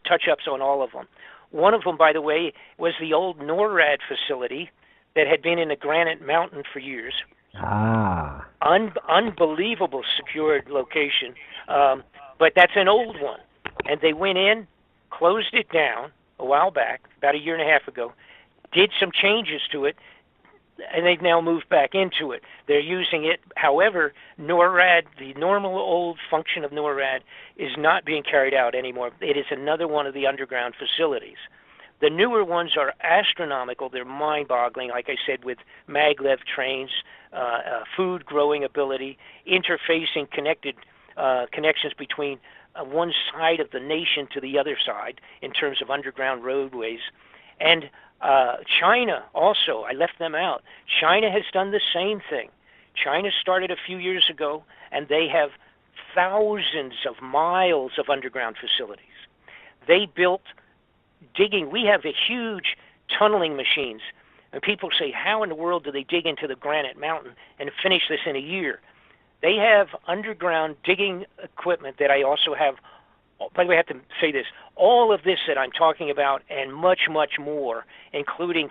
touch-ups on all of them. One of them, by the way, was the old NORAD facility that had been in the Granite Mountain for years. Ah. Unbelievable secured location. But that's an old one. And they went in, closed it down a while back, about a year and a half ago, did some changes to it, and they've now moved back into it. They're using it. However, NORAD, the normal old function of NORAD, is not being carried out anymore. It is another one of the underground facilities. The newer ones are astronomical. They're mind-boggling, like I said, with maglev trains, food growing ability, interfacing connections between one side of the nation to the other side in terms of underground roadways. And China also, I left them out. China has done the same thing. China started a few years ago, and they have thousands of miles of underground facilities. They built digging. We have a huge tunneling machines. And people say, how in the world do they dig into the Granite Mountain and finish this in a year? They have underground digging equipment that I also have. By the way, I have to say this. All of this that I'm talking about and much, much more, including